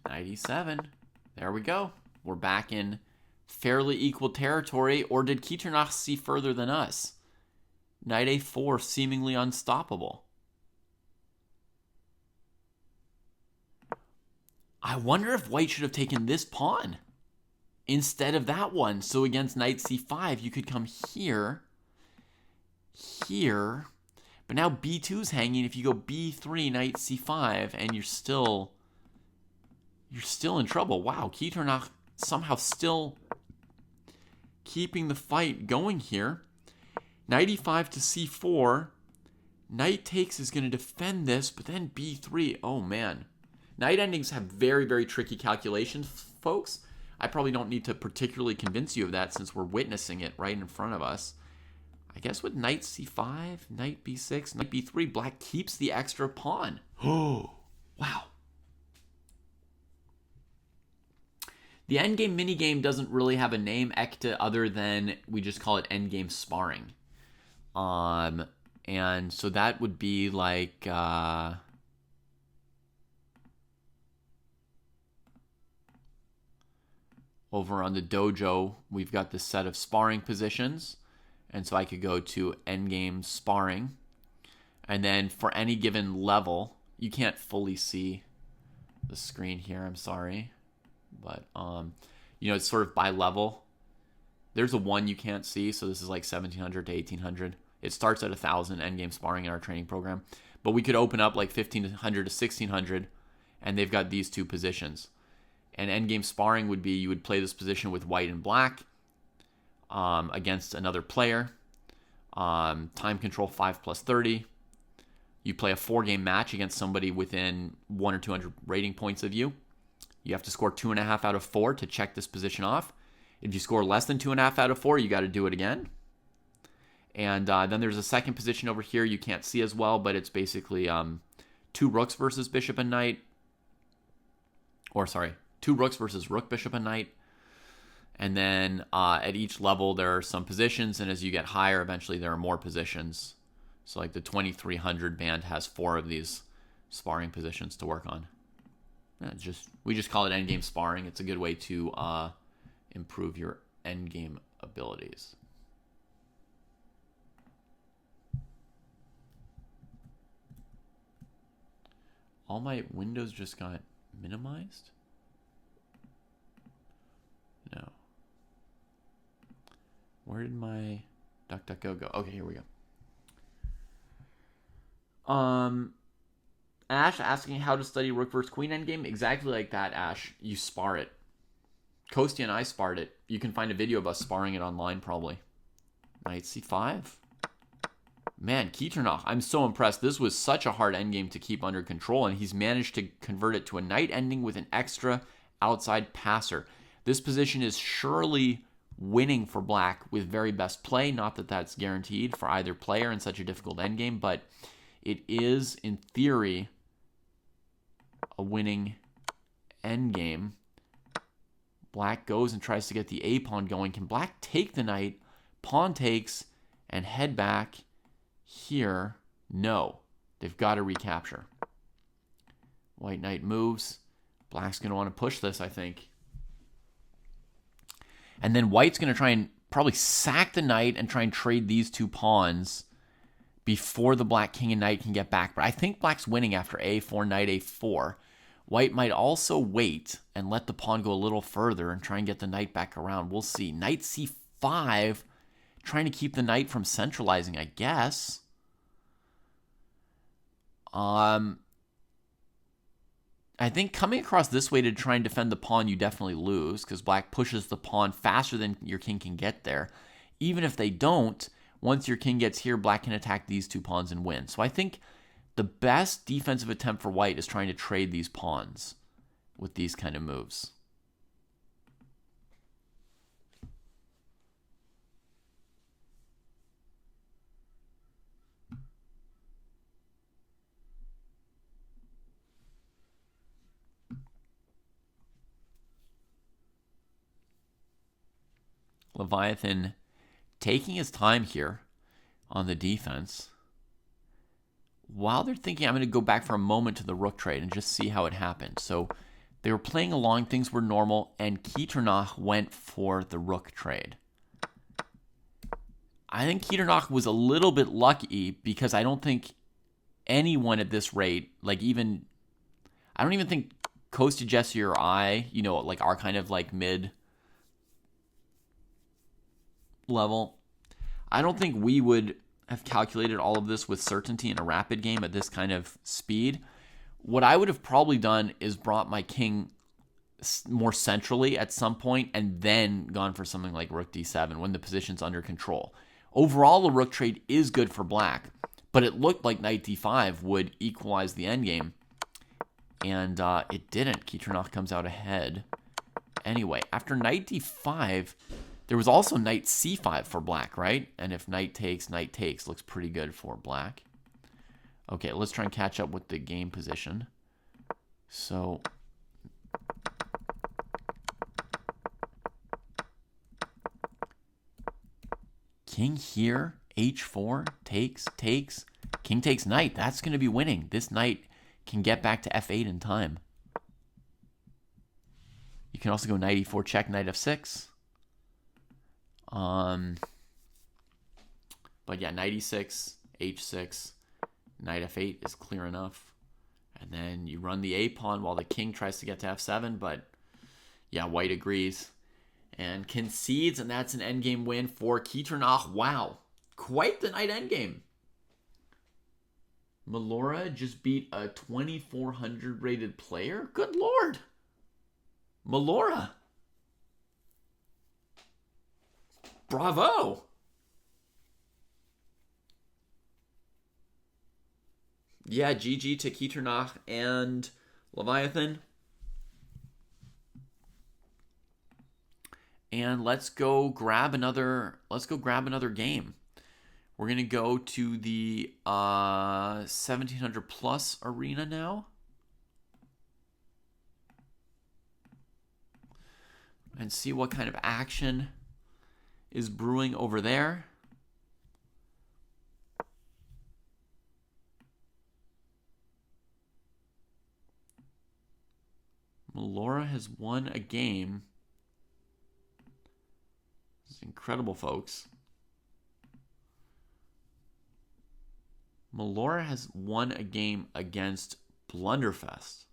S1: Knight E7. There we go. We're back in fairly equal territory, or did Kiternach see further than us? Knight A4, seemingly unstoppable. I wonder if white should have taken this pawn instead of that one. So against Knight C5, you could come here, here, but now B2 is hanging. If you go B3, Knight C5, and you're still you're still in trouble. Wow, Kiternach somehow still keeping the fight going here. Knight e5 to c4. Knight takes is going to defend this, but then b3. Oh, man. Knight endings have very, very tricky calculations, folks. I probably don't need to particularly convince you of that since we're witnessing it right in front of us. I guess with knight c5, knight b6, knight b3, black keeps the extra pawn. Oh, wow. The endgame minigame doesn't really have a name, Ekta, other than we just call it endgame sparring. And so that would be like... over on the dojo, we've got this set of sparring positions. And so I could go to endgame sparring. And then for any given level, you can't fully see the screen here, I'm sorry. But, it's sort of by level. There's a 1 you can't see, so this is like 1700 to 1800. It starts at 1000 endgame sparring in our training program. But we could open up like 1500 to 1600, and they've got these two positions. And endgame sparring would be you would play this position with white and black against another player. Time control 5+30. You play a 4-game match against somebody within 100 or 200 rating points of you. You have to score 2.5 out of 4 to check this position off. If you score less than 2.5 out of 4, you got to do it again. And then there's a second position over here you can't see as well, but it's basically 2 rooks versus bishop and knight. Or sorry, 2 rooks versus rook, bishop, and knight. And then at each level, there are some positions, and as you get higher, eventually there are more positions. So like the 2300 band has 4 of these sparring positions to work on. We just call it endgame sparring. It's a good way to improve your endgame abilities. All my windows just got minimized? No. Where did my DuckDuckGo go? Okay, here we go. Ash asking how to study rook versus queen endgame. Exactly like that, Ash. You spar it. Kostya and I sparred it. You can find a video of us sparring it online, probably. Knight c5. Man, Kiternach, I'm so impressed. This was such a hard endgame to keep under control, and he's managed to convert it to a knight ending with an extra outside passer. This position is surely winning for black with very best play. Not that that's guaranteed for either player in such a difficult endgame, but it is, in theory, a winning endgame. Black goes and tries to get the A-pawn going. Can black take the knight? Pawn takes and head back here. No. They've got to recapture. White knight moves. Black's going to want to push this, I think. And then white's going to try and probably sack the knight and try and trade these 2 pawns before the black king and knight can get back. But I think black's winning after a4, knight a4. White might also wait and let the pawn go a little further and try and get the knight back around. We'll see. Knight c5, trying to keep the knight from centralizing, I guess. I think coming across this way to try and defend the pawn, you definitely lose because black pushes the pawn faster than your king can get there. Even if they don't, once your king gets here, black can attack these 2 pawns and win. So I think the best defensive attempt for white is trying to trade these pawns with these kind of moves. Leviathan taking his time here on the defense. While they're thinking, I'm going to go back for a moment to the rook trade and just see how it happened. So they were playing along, things were normal, and Kiternach went for the rook trade. I think Kiternach was a little bit lucky because I don't think anyone at this rate, I don't even think Kostya, Jesse, or I, are kind of like mid level. I don't think we would have calculated all of this with certainty in a rapid game at this kind of speed. What I would have probably done is brought my king more centrally at some point and then gone for something like rook d7 when the position's under control. Overall, a rook trade is good for black, but it looked like knight d5 would equalize the endgame, and it didn't. Kiternach comes out ahead. Anyway, after knight d5, there was also knight c5 for black, right? And if knight takes, looks pretty good for black. Okay, let's try and catch up with the game position. So king here, h4, takes. King takes knight. That's going to be winning. This knight can get back to f8 in time. You can also go knight e4 check, knight f6. But yeah, knight e6, h6, knight f8 is clear enough. And then you run the a pawn while the king tries to get to f7. But yeah, white agrees and concedes, and that's an endgame win for Kiternach. Wow, quite the knight endgame. Melora just beat a 2400 rated player? Good lord. Melora. Bravo. Yeah, GG to Kiternach and Leviathan. And let's go grab another game. We're going to go to the 1700 plus arena now. And see what kind of action is brewing over there. Melora has won a game. This is incredible, folks. Melora has won a game against Blunderfest.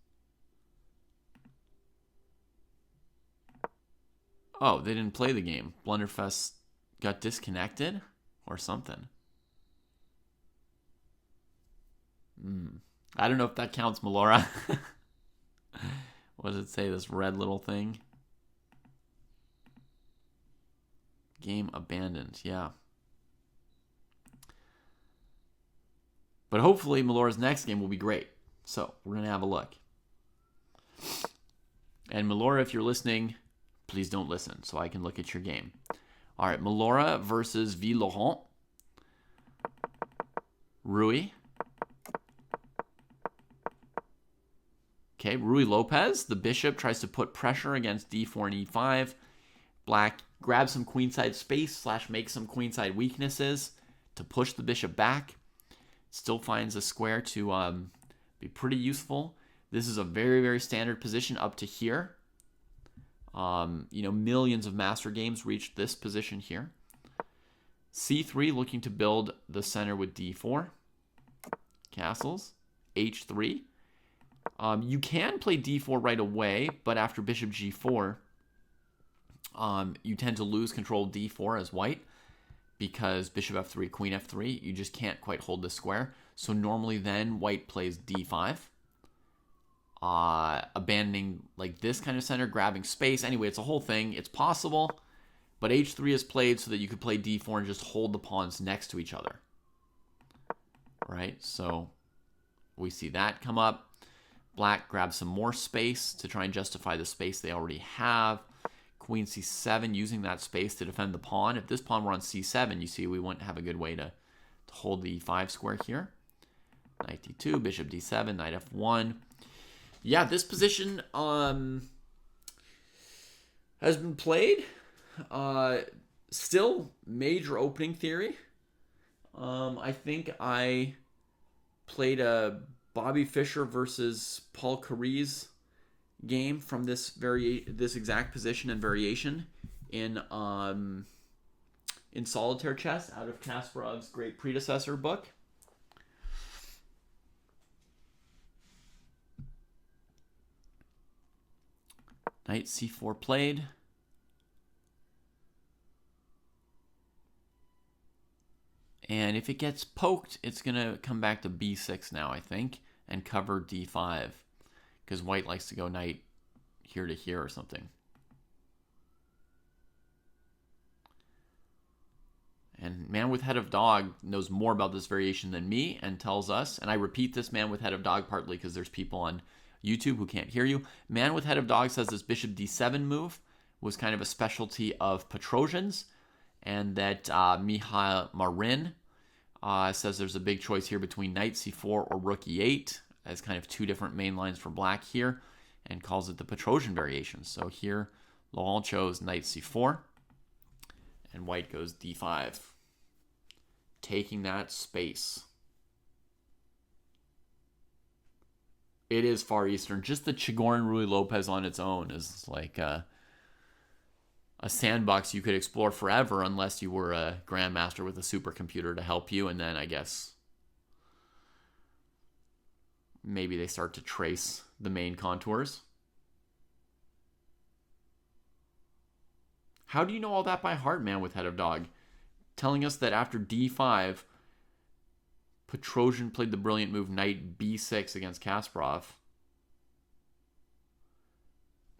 S1: Oh, they didn't play the game. Blunderfest got disconnected or something. I don't know if that counts, Melora. What does it say, this red little thing? Game abandoned, yeah. But hopefully Melora's next game will be great. So we're going to have a look. And Melora, if you're listening, please don't listen so I can look at your game. All right, Melora versus V. Laurent. Rui. Okay, Rui Lopez. The bishop tries to put pressure against d4 and e5. Black grabs some queenside space / makes some queenside weaknesses to push the bishop back. Still finds a square to be pretty useful. This is a very, very standard position up to here. Millions of master games reached this position here. c3 looking to build the center with d4. Castles. h3. You can play d4 right away, but after bishop g4, you tend to lose control of d4 as white because bishop f3, queen f3, you just can't quite hold the square. So normally then white plays d5, abandoning like this kind of center, grabbing space. Anyway, it's a whole thing. It's possible, but h3 is played so that you could play d4 and just hold the pawns next to each other. Right? So we see that come up. Black grabs some more space to try and justify the space they already have. Queen c7, using that space to defend the pawn. If this pawn were on c7, you see we wouldn't have a good way to hold the e5 square here. Knight d2, bishop d7, knight f1. Yeah, this position has been played. Still major opening theory. I think I played a Bobby Fischer versus Paul Carey's game from this exact position and variation in solitaire chess out of Kasparov's great predecessor book. Knight c4 played. And if it gets poked, it's going to come back to b6 now, I think, and cover d5. Because white likes to go knight here to here or something. And man with head of dog knows more about this variation than me and tells us, and I repeat this man with head of dog partly because there's people on YouTube who can't hear you. Man with head of dog says this bishop d7 move was kind of a specialty of Petrosian's, and that Mihail Marin says there's a big choice here between knight c4 or rook e8 as kind of two different main lines for black here, and calls it the Petrosian variation. So here Laurent chose knight c4, and white goes d5, taking that space. It is Far Eastern. Just the Chigorin Ruy Lopez on its own is like a sandbox you could explore forever unless you were a grandmaster with a supercomputer to help you. And then I guess maybe they start to trace the main contours. How do you know all that by heart, man with head of dog? Telling us that after d5, Petrosian played the brilliant move knight b6 against Kasparov.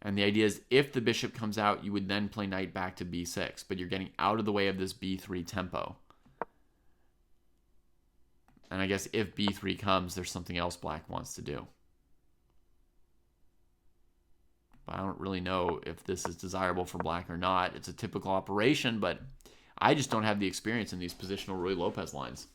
S1: And the idea is if the bishop comes out, you would then play knight back to b6, but you're getting out of the way of this b3 tempo. And I guess if b3 comes, there's something else black wants to do. But I don't really know if this is desirable for black or not. It's a typical operation, but I just don't have the experience in these positional Ruy Lopez lines.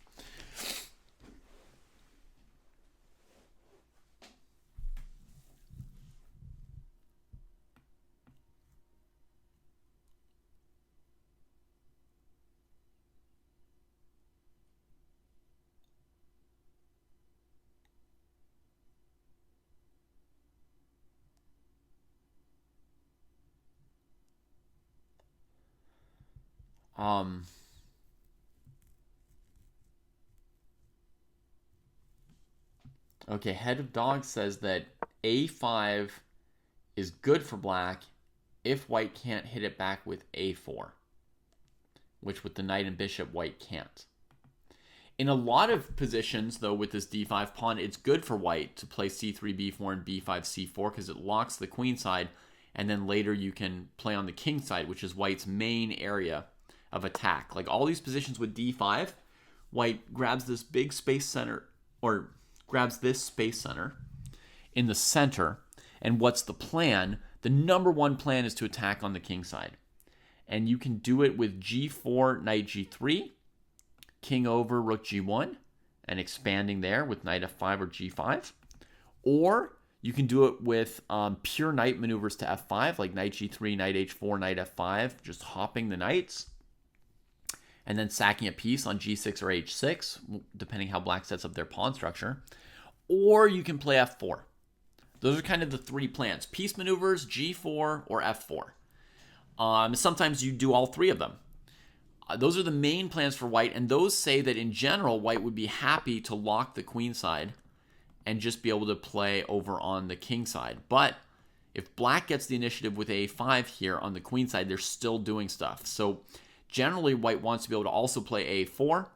S1: Okay, head of dog says that a5 is good for black if white can't hit it back with a4, which with the knight and bishop, white can't. In a lot of positions, though, with this d5 pawn, it's good for white to play c3, b4, and b5, c4 because it locks the queen side, and then later you can play on the king side, which is white's main area of attack. Like all these positions with d5, white grabs this big space center, or grabs this space center in the center. And what's the plan? The number one plan is to attack on the king side. And you can do it with g4, knight g3, king over, rook g1, and expanding there with knight f5 or g5. Or you can do it with pure knight maneuvers to f5, like knight g3, knight h4, knight f5, just hopping the knights, and then sacking a piece on g6 or h6, depending how black sets up their pawn structure. Or you can play f4. Those are kind of the three plans: piece maneuvers, g4, or f4. Sometimes you do all three of them. Those are the main plans for white, and those say that in general, white would be happy to lock the queen side and just be able to play over on the king side. But if black gets the initiative with a5 here on the queen side, they're still doing stuff. So generally, white wants to be able to also play a4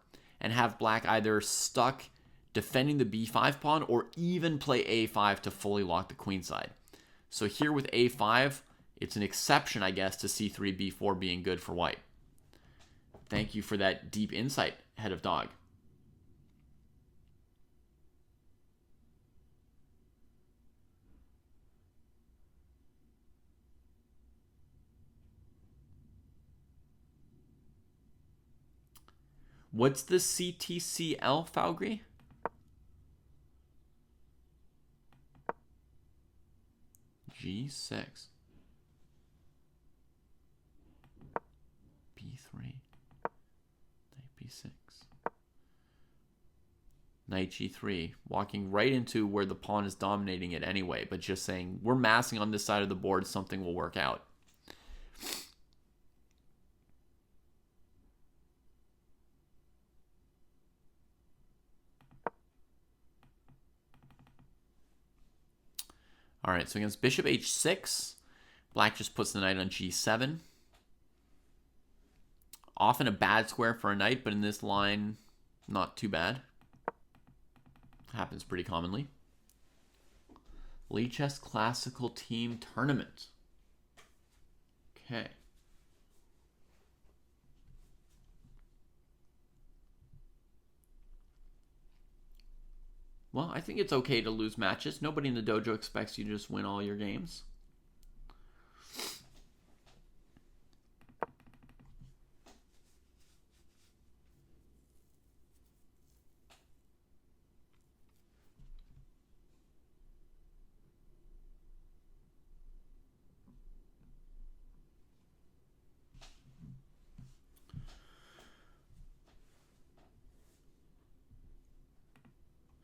S1: and have black either stuck defending the b5 pawn or even play a5 to fully lock the queen side. So here with a5, it's an exception, I guess, to c3, b4 being good for white. Thank you for that deep insight, head of dog. What's the CTCL, Falgri? G6. B3. Knight B6. Knight G3. Walking right into where the pawn is dominating it anyway, but just saying, we're massing on this side of the board, something will work out. All right, so against bishop h6, black just puts the knight on g7. Often a bad square for a knight, but in this line, not too bad. Happens pretty commonly. Chess Classical Team Tournament. Okay. Well, I think it's okay to lose matches. Nobody in the dojo expects you to just win all your games.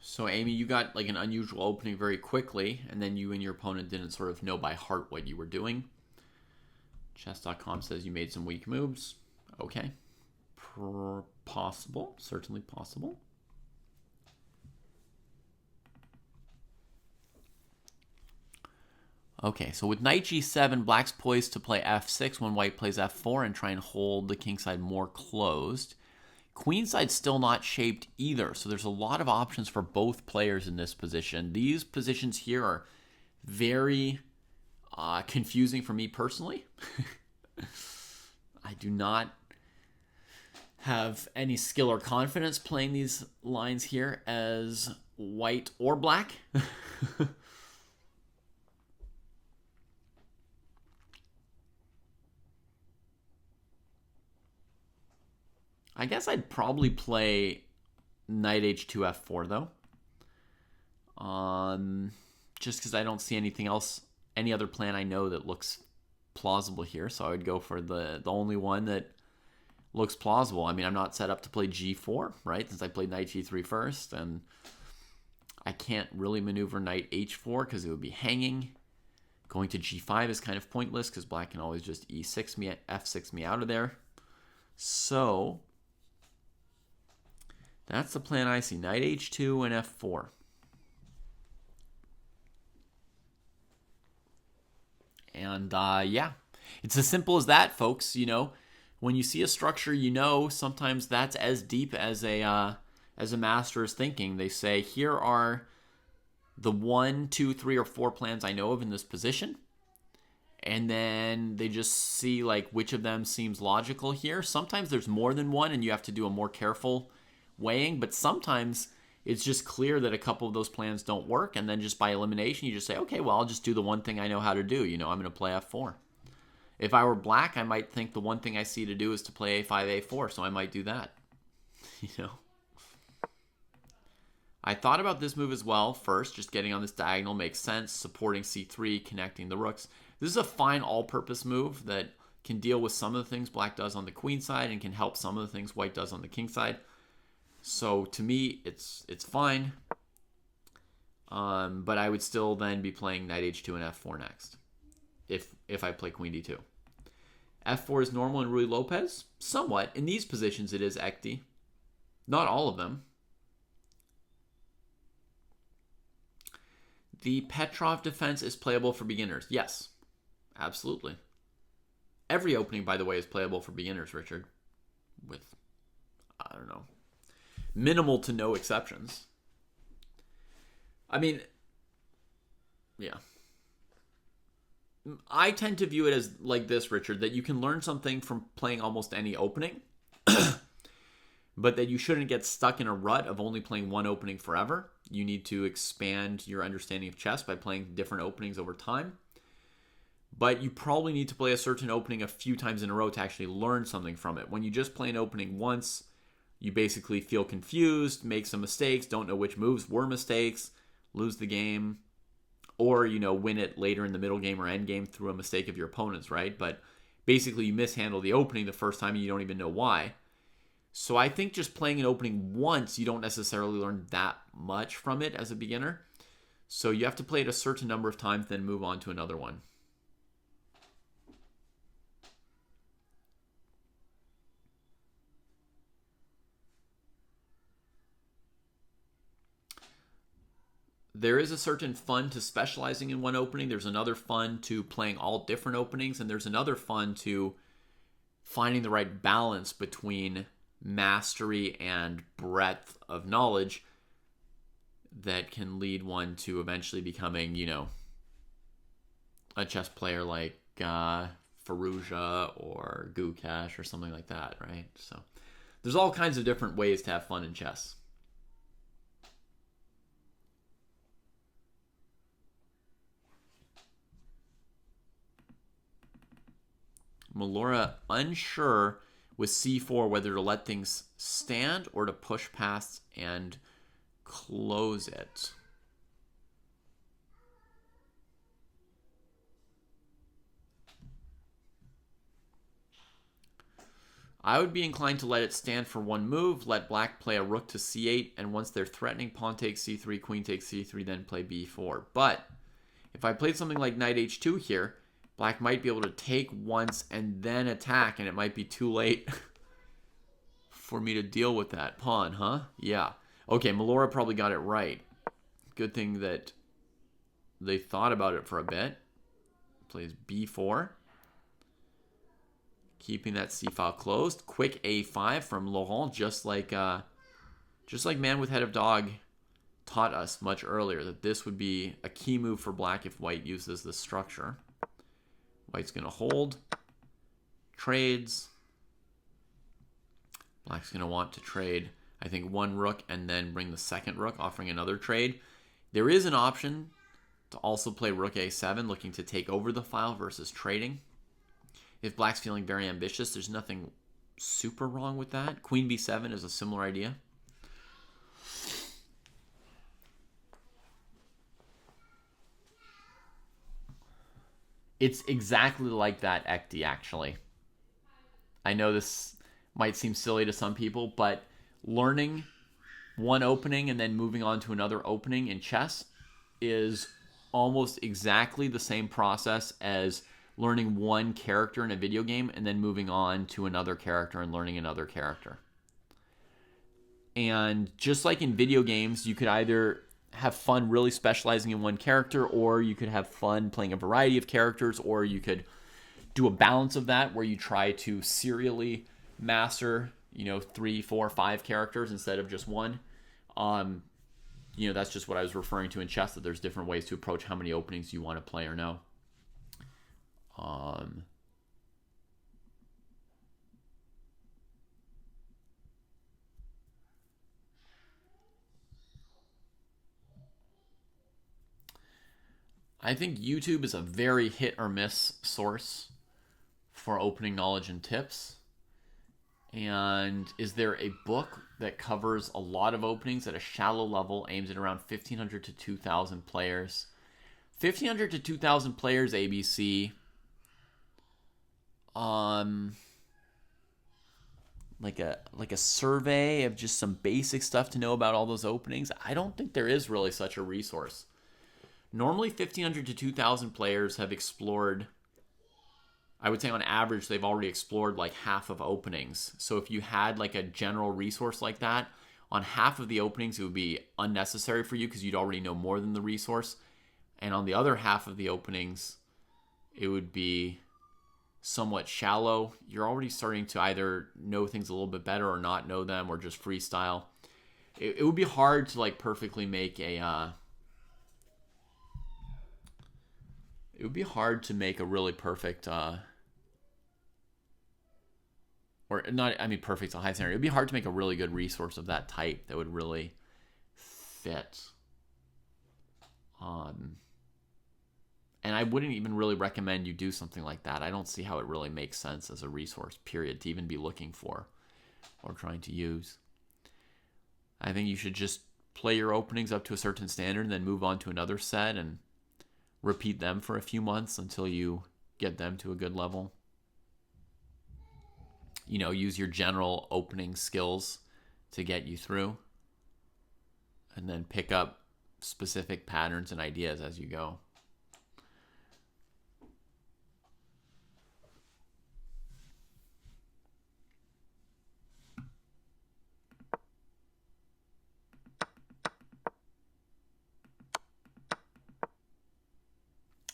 S1: So, Amy, you got like an unusual opening very quickly, and then you and your opponent didn't sort of know by heart what you were doing. Chess.com says you made some weak moves. Okay. Possible. Certainly possible. Okay, so with knight g7, black's poised to play f6 when white plays f4 and try and hold the kingside more closed. Queenside's still not shaped either, so there's a lot of options for both players in this position. These positions here are very confusing for me personally. I do not have any skill or confidence playing these lines here as white or black. I guess I'd probably play knight h2 f4 though. Just because I don't see anything else, any other plan I know that looks plausible here. So I would go for the only one that looks plausible. I mean, I'm not set up to play g4, right? Since I played knight g3 first, and I can't really maneuver knight h4 because it would be hanging. Going to g5 is kind of pointless because black can always just e6 me, f6 me out of there. So that's the plan I see. Knight h2 and f4. And yeah, it's as simple as that, folks. You know, when you see a structure, you know, sometimes that's as deep as a master is thinking. They say, here are the 1, 2, 3, or 4 plans I know of in this position. And then they just see like which of them seems logical here. Sometimes there's more than one and you have to do a more careful weighing, but sometimes it's just clear that a couple of those plans don't work, and then just by elimination you just say, okay, well, I'll just do the one thing I know how to do. You know, I'm going to play f4. If I were black, I might think the one thing I see to do is to play a5, a4, so I might do that. You know, I thought about this move as well. First, just getting on this diagonal makes sense, supporting c3, connecting the rooks. This is a fine all-purpose move that can deal with some of the things black does on the queen side and can help some of the things white does on the king side. So to me, it's fine. But I would still then be playing knight h2 and f4 next, if I play queen d2. f4 is normal in Ruy Lopez? Somewhat. In these positions, it is Ekti. Not all of them. The Petrov defense is playable for beginners. Yes, absolutely. Every opening, by the way, is playable for beginners, Richard. With, I don't know, minimal to no exceptions. I mean, yeah. I tend to view it as like this, Richard, that you can learn something from playing almost any opening, but that you shouldn't get stuck in a rut of only playing one opening forever. You need to expand your understanding of chess by playing different openings over time. But you probably need to play a certain opening a few times in a row to actually learn something from it. When you just play an opening once, you basically feel confused, make some mistakes, don't know which moves were mistakes, lose the game, or, you know, win it later in the middle game or end game through a mistake of your opponent's, right? But basically you mishandle the opening the first time and you don't even know why. So I think just playing an opening once, you don't necessarily learn that much from it as a beginner. So you have to play it a certain number of times, then move on to another one. There is a certain fun to specializing in one opening. There's another fun to playing all different openings. And there's another fun to finding the right balance between mastery and breadth of knowledge. that can lead one to eventually becoming, you know, a chess player like Fallujah or Gukesh or something like that, right? So there's all kinds of different ways to have fun in chess. Melora unsure with c4 whether to let things stand or to push past and close it. I would be inclined to let it stand for one move, let black play a rook to c8, and once they're threatening, pawn takes c3, queen takes c3, then play b4. But if I played something like knight h2 here, black might be able to take once and then attack, and it might be too late for me to deal with that pawn, huh? Yeah. Okay, Melora probably got it right. Good thing that they thought about it for a bit. Plays b4. Keeping that c-file closed. Quick a5 from Laurent, just like Man with Head of Dog taught us much earlier, that this would be a key move for black if white uses this structure. White's going to hold. Trades. Black's going to want to trade, I think, one rook and then bring the second rook, offering another trade. There is an option to also play rook a7, looking to take over the file versus trading. If black's feeling very ambitious, there's nothing super wrong with that. Queen b7 is a similar idea. It's exactly like that, Ekti, actually. I know this might seem silly to some people, but learning one opening and then moving on to another opening in chess is almost exactly the same process as learning one character in a video game and then moving on to another character and learning another character. And just like in video games, you could either have fun really specializing in one character, or you could have fun playing a variety of characters, or you could do a balance of that where you try to serially master, 3, 4, 5 characters instead of just one. That's just what I was referring to in chess, that there's different ways to approach how many openings you want to play or no. I think YouTube is a very hit or miss source for opening knowledge and tips. And is there a book that covers a lot of openings at a shallow level, aims at around 1,500 to 2,000 players? 1,500 to 2,000 players, ABC. Like a survey of just some basic stuff to know about all those openings. I don't think there is really such a resource. Normally 1,500 to 2,000 players have explored, I would say on average, they've already explored like half of openings. So if you had like a general resource like that, on half of the openings, it would be unnecessary for you because you'd already know more than the resource. And on the other half of the openings, it would be somewhat shallow. You're already starting to either know things a little bit better or not know them, or just freestyle. It would be hard to like perfectly make a... It would be hard to make a really perfect, perfect's a high standard. It would be hard to make a really good resource of that type that would really fit. And I wouldn't even really recommend you do something like that. I don't see how it really makes sense as a resource, period, to even be looking for or trying to use. I think you should just play your openings up to a certain standard and then move on to another set and repeat them for a few months until you get them to a good level. Use your general opening skills to get you through, and then pick up specific patterns and ideas as you go.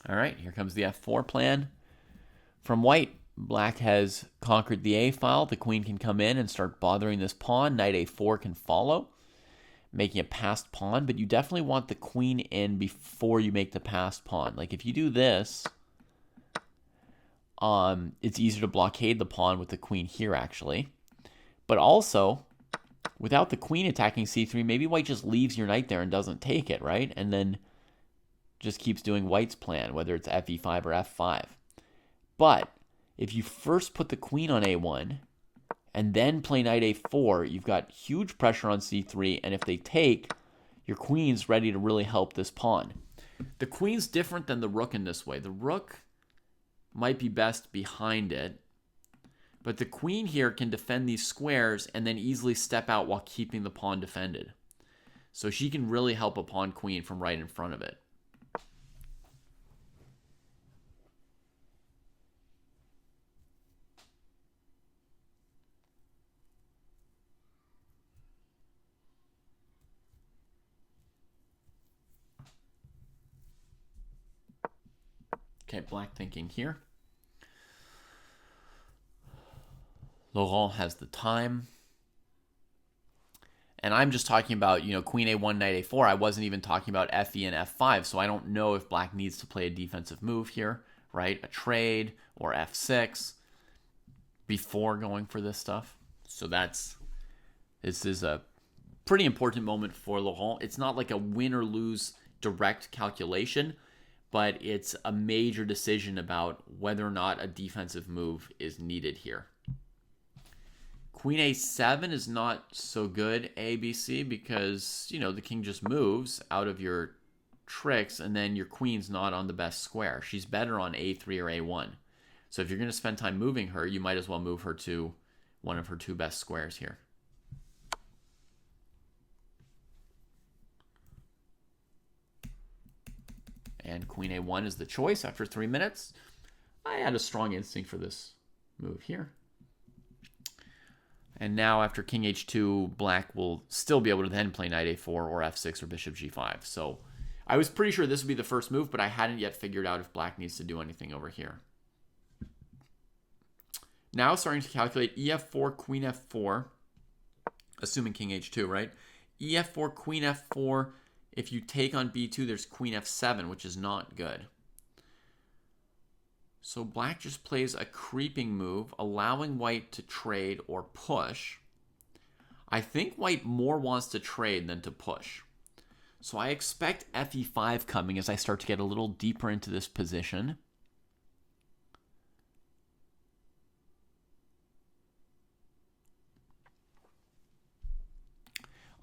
S1: All right, here comes the f4 plan from white. Black has conquered the a file. The queen can come in and start bothering this pawn. Knight a4 can follow. making a passed pawn, but you definitely want the queen in before you make the passed pawn. Like if you do this, it's easier to blockade the pawn with the queen here, actually. But also, without the queen attacking c3, maybe white just leaves your knight there and doesn't take it, right? And then just keeps doing white's plan, whether it's fe5 or f5. But if you first put the queen on a1 and then play knight a4, you've got huge pressure on c3, and if they take, your queen's ready to really help this pawn. The queen's different than the rook in this way. The rook might be best behind it, but the queen here can defend these squares and then easily step out while keeping the pawn defended. So she can really help a pawn-queen from right in front of it. Okay, black thinking here. Laurent has the time. And I'm just talking about, queen a1, knight a4. I wasn't even talking about fe and f5, so I don't know if black needs to play a defensive move here, right? A trade or f6 before going for this stuff. So this is a pretty important moment for Laurent. It's not like a win or lose direct calculation, but it's a major decision about whether or not a defensive move is needed here. Queen a7 is not so good, ABC, because, the king just moves out of your tricks, and then your queen's not on the best square. She's better on a3 or a1. So if you're going to spend time moving her, you might as well move her to one of her two best squares here. And queen a1 is the choice after 3 minutes. I had a strong instinct for this move here. And now after king h2, black will still be able to then play knight a4 or f6 or bishop g5. So I was pretty sure this would be the first move, but I hadn't yet figured out if black needs to do anything over here. Now starting to calculate ef4, queen f4, assuming king h2, right? ef4, queen f4, if you take on b2, there's queen f7, which is not good. So black just plays a creeping move, allowing white to trade or push. I think white more wants to trade than to push. So I expect fe5 coming as I start to get a little deeper into this position.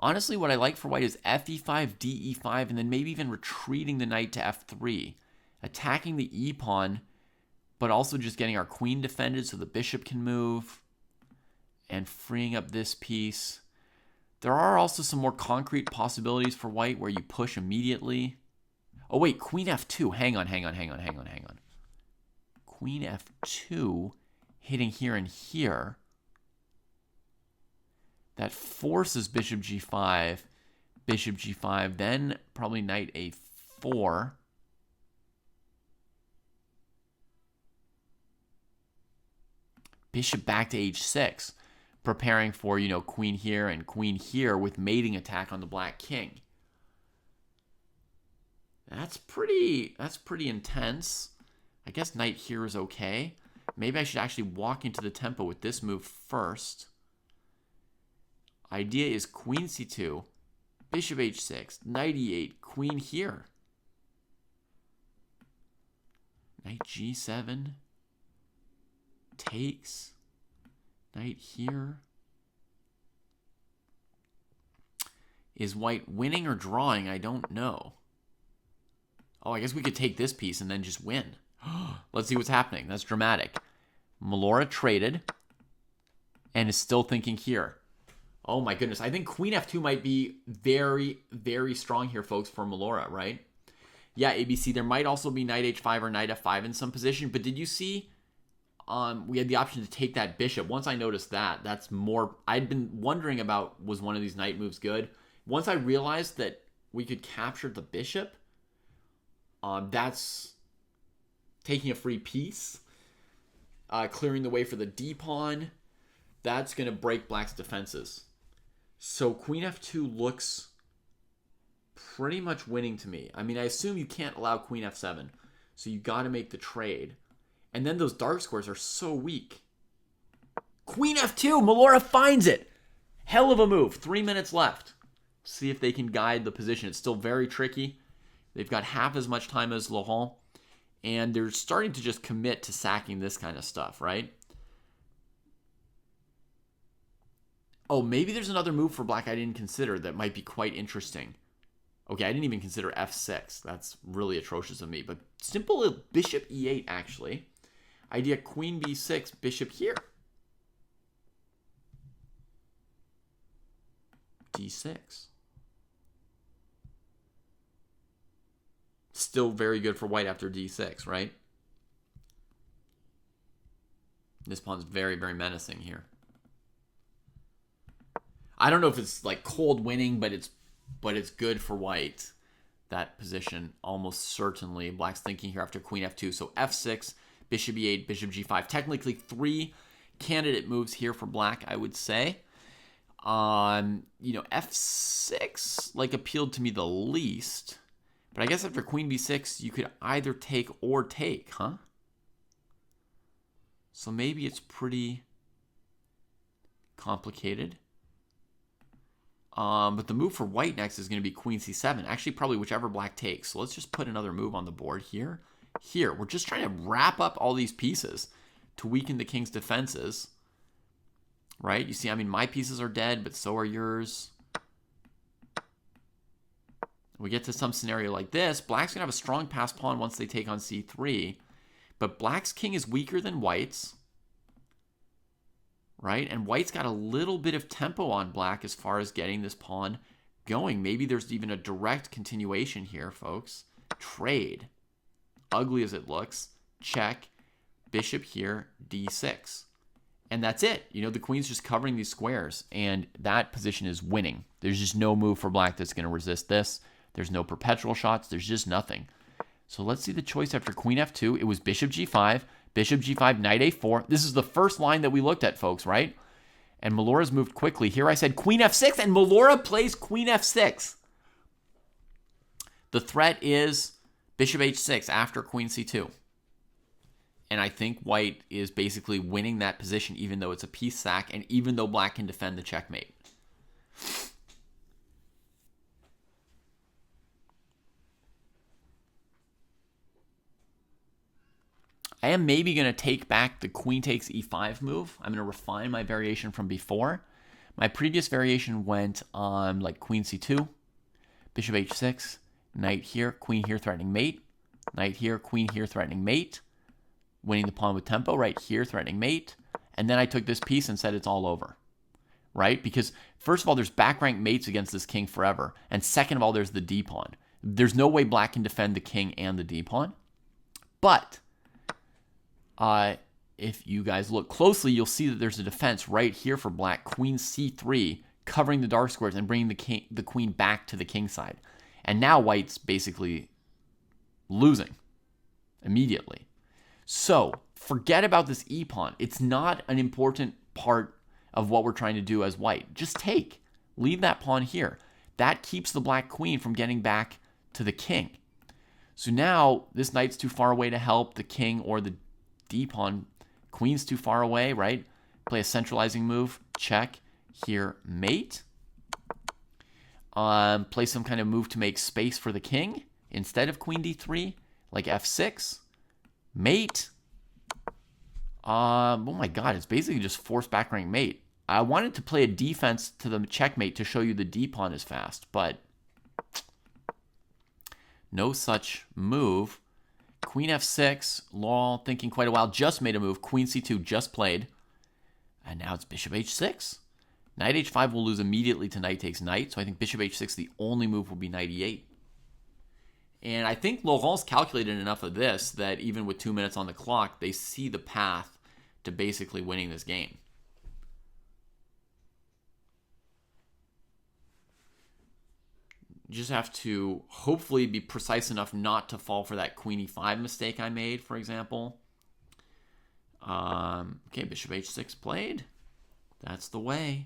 S1: Honestly, what I like for white is fe5, de5, and then maybe even retreating the knight to f3. Attacking the e-pawn, but also just getting our queen defended so the bishop can move. And freeing up this piece. There are also some more concrete possibilities for white where you push immediately. Oh wait, queen f2. Hang on. Queen f2 hitting here and here. That forces bishop g5, then probably knight a4. Bishop back to h6, preparing for, queen here and queen here with mating attack on the black king. That's pretty intense. I guess knight here is okay. Maybe I should actually walk into the tempo with this move first. Idea is queen c2, bishop h6, knight e8, queen here. Knight g7. Takes. Knight here. Is white winning or drawing? I don't know. Oh, I guess we could take this piece and then just win. Let's see what's happening. That's dramatic. Melora traded and is still thinking here. Oh my goodness. I think queen f2 might be very, very strong here, folks, for Melora, right? Yeah, ABC. There might also be knight h5 or knight f5 in some position, but did you see we had the option to take that bishop? Once I noticed that, that's more... I'd been wondering about, was one of these knight moves good? Once I realized that we could capture the bishop, that's taking a free piece, clearing the way for the d-pawn. That's going to break black's defenses. So queen f2 looks pretty much winning to me. I mean, I assume you can't allow queen f7, so you got to make the trade. And then those dark squares are so weak. Queen f2, Melora finds it. Hell of a move. 3 minutes left. See if they can guide the position. It's still very tricky. They've got half as much time as Laurent, and they're starting to just commit to sacking this kind of stuff, right? Oh, maybe there's another move for black I didn't consider that might be quite interesting. Okay, I didn't even consider f6. That's really atrocious of me. But simple bishop e8, actually. Idea queen b6, bishop here. d6. Still very good for white after d6, right? This pawn's very, very menacing here. I don't know if it's like cold winning, but it's good for white. That position almost certainly. Black's thinking here after queen f2. So f6, bishop e8, bishop g5. Technically 3 candidate moves here for black, I would say. F6 like appealed to me the least. But I guess after queen b6, you could either take or take, huh? So maybe it's pretty complicated. But the move for white next is going to be queen c7. Actually, probably whichever black takes. So let's just put another move on the board here. Here, we're just trying to wrap up all these pieces to weaken the king's defenses. Right? You see, I mean, my pieces are dead, but so are yours. We get to some scenario like this. Black's going to have a strong pass pawn once they take on c3. But black's king is weaker than white's. Right? And white's got a little bit of tempo on black as far as getting this pawn going. Maybe there's even a direct continuation here, folks. Trade. Ugly as it looks. Check. Bishop here. d6. And that's it. You know, the queen's just covering these squares. And that position is winning. There's just no move for black that's going to resist this. There's no perpetual shots. There's just nothing. So let's see the choice after queen f2. It was bishop g5. Bishop g5, knight a4. This is the first line that we looked at, folks, right? And Melora's moved quickly. Here I said queen f6, and Melora plays queen f6. The threat is bishop h6 after queen c2. And I think white is basically winning that position, even though it's a piece sack, and even though black can defend the checkmate. I am maybe going to take back the queen takes e5 move. I'm going to refine my variation from before. My previous variation went on like queen c2, bishop h6, knight here, queen here threatening mate, knight here, queen here threatening mate, winning the pawn with tempo, right here threatening mate, and then I took this piece and said it's all over, right? Because first of all, there's back rank mates against this king forever, and second of all, there's the d pawn. There's no way black can defend the king and the d pawn, but if you guys look closely, you'll see that there's a defense right here for black. Queen c3, covering the dark squares and bringing the queen back to the king side. And now white's basically losing immediately. So forget about this e-pawn. It's not an important part of what we're trying to do as white. Just take. Leave that pawn here. That keeps the black queen from getting back to the king. So now this knight's too far away to help the king or the d-pawn. Queen's too far away, right? Play a centralizing move. Check. Here, mate. Play some kind of move to make space for the king instead of queen d3, like f6. Mate. Oh my god, it's basically just forced back rank mate. I wanted to play a defense to the checkmate to show you the d-pawn is fast, but no such move. Queen f6, Laurel thinking quite a while, just made a move. Queen c2 just played. And now it's bishop h6. Knight h5 will lose immediately to knight takes knight, so I think bishop h6, the only move will be knight e8. And I think Laurent's calculated enough of this that even with 2 minutes on the clock, they see the path to basically winning this game. You just have to hopefully be precise enough not to fall for that queen e5 mistake I made, for example. Okay, bishop h6 played. That's the way.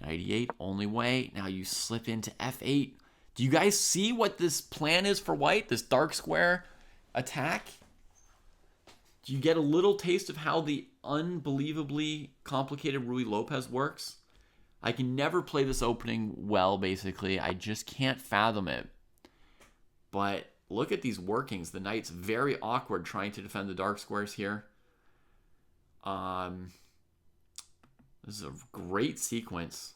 S1: Knight e8, only way. Now you slip into f8. Do you guys see what this plan is for white? This dark square attack? Do you get a little taste of how the unbelievably complicated Ruy Lopez works? I can never play this opening well, basically. I just can't fathom it. But look at these workings. The knight's very awkward trying to defend the dark squares here. This is a great sequence.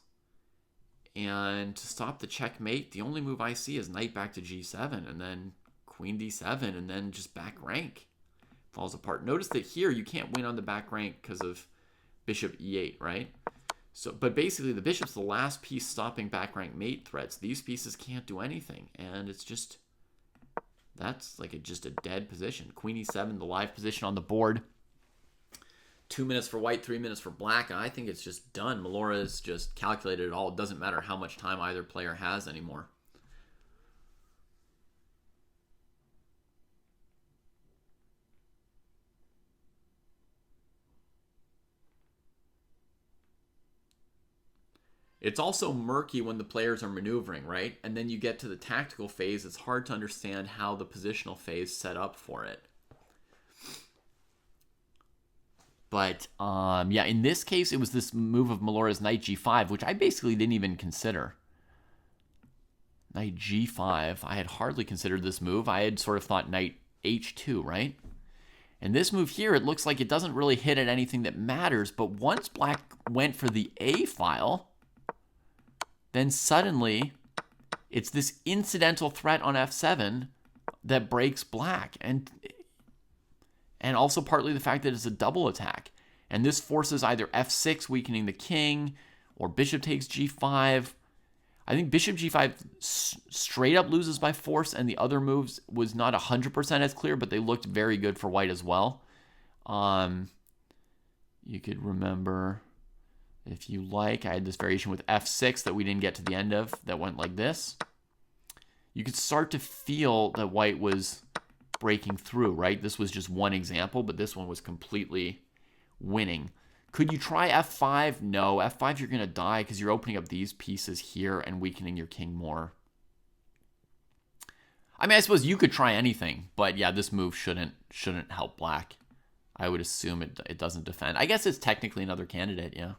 S1: And to stop the checkmate, the only move I see is knight back to g7 and then queen d7 and then just back rank. Falls apart. Notice that here you can't win on the back rank because of bishop e8, right? So, but basically the bishop's the last piece stopping back rank mate threats. These pieces can't do anything, and it's just, that's like just a dead position. Queen e7, the live position on the board. 2 minutes for white, 3 minutes for black, and I think it's just done. Melora has just calculated it all. It doesn't matter how much time either player has anymore. It's also murky when the players are maneuvering, right? And then you get to the tactical phase, it's hard to understand how the positional phase set up for it. But, yeah, in this case, it was this move of Melora's knight g5, which I basically didn't even consider. Knight g5, I had hardly considered this move. I had sort of thought knight h2, right? And this move here, it looks like it doesn't really hit at anything that matters, but once black went for the a file, then suddenly it's this incidental threat on f7 that breaks black. And also partly the fact that it's a double attack. And this forces either f6, weakening the king, or bishop takes g5. I think bishop g5 straight up loses by force, and the other moves was not 100% as clear, but they looked very good for white as well. You could remember, if you like, I had this variation with f6 that we didn't get to the end of that went like this. You could start to feel that white was breaking through, right? This was just one example, but this one was completely winning. Could you try f5? No, f5 you're going to die because you're opening up these pieces here and weakening your king more. I mean, I suppose you could try anything, but yeah, this move shouldn't help black. I would assume it doesn't defend. I guess it's technically another candidate, yeah.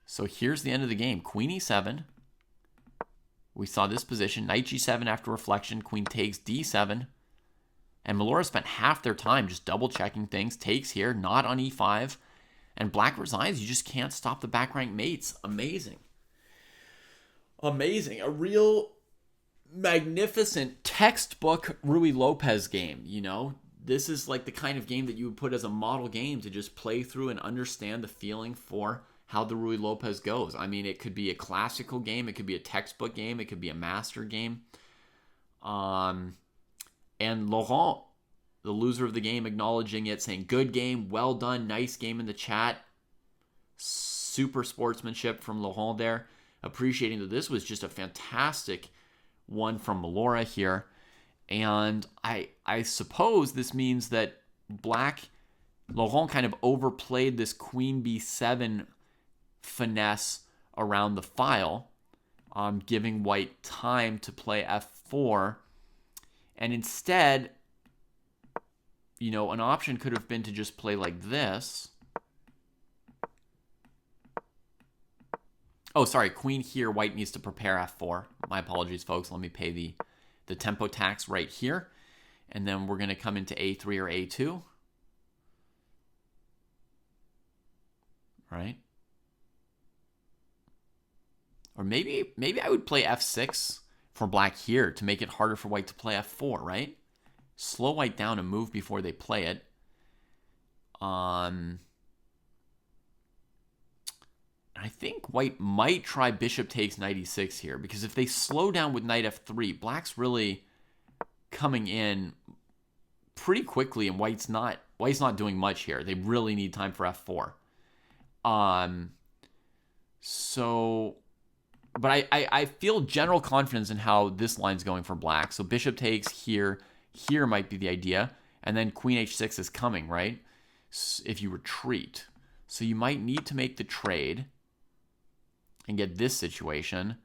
S1: So here's the end of the game. Queen e7. We saw this position. Knight g7 after reflection. Queen takes d7. And Melora spent half their time just double-checking things. Takes here, not on e5. And black resigns. You just can't stop the back rank mates. Amazing. Amazing. A real magnificent textbook Ruy Lopez game, you know? This is like the kind of game that you would put as a model game to just play through and understand the feeling for how the Ruy Lopez goes. I mean, it could be a classical game. It could be a textbook game. It could be a master game. And Laurent, the loser of the game, acknowledging it, saying, good game, well done, nice game in the chat. Super sportsmanship from Laurent there. Appreciating that this was just a fantastic one from Melora here. And I suppose this means that Laurent kind of overplayed this queen b7 finesse around the file, giving white time to play f4. And instead, you know, an option could have been to just play like this. Oh, sorry, queen here, white needs to prepare f4. My apologies, folks. Let me pay the tempo tax right here. And then we're going to come into a3 or a2. Right? Or maybe I would play f6 for black here to make it harder for white to play f4, right? Slow white down and move before they play it. I think white might try bishop takes knight e6 here, because if they slow down with knight f3, black's really coming in pretty quickly, and white's not doing much here. They really need time for f4. But I feel general confidence in how this line's going for black. So bishop takes here. Here might be the idea. And then queen h6 is coming, right? If you retreat. So you might need to make the trade. and get this situation.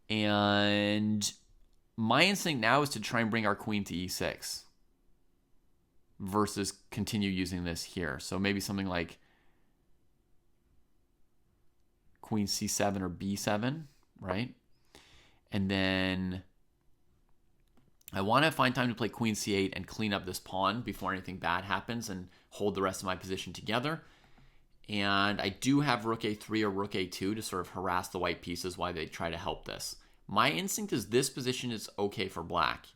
S1: And my instinct now is to try and bring our queen to e6 versus continue using this here. So maybe something like queen c7 or b7, right? And then I want to find time to play queen c8 and clean up this pawn before anything bad happens and hold the rest of my position together. And I do have rook a3 or rook a2 to sort of harass the white pieces while they try to help this. My instinct is this position is okay for black.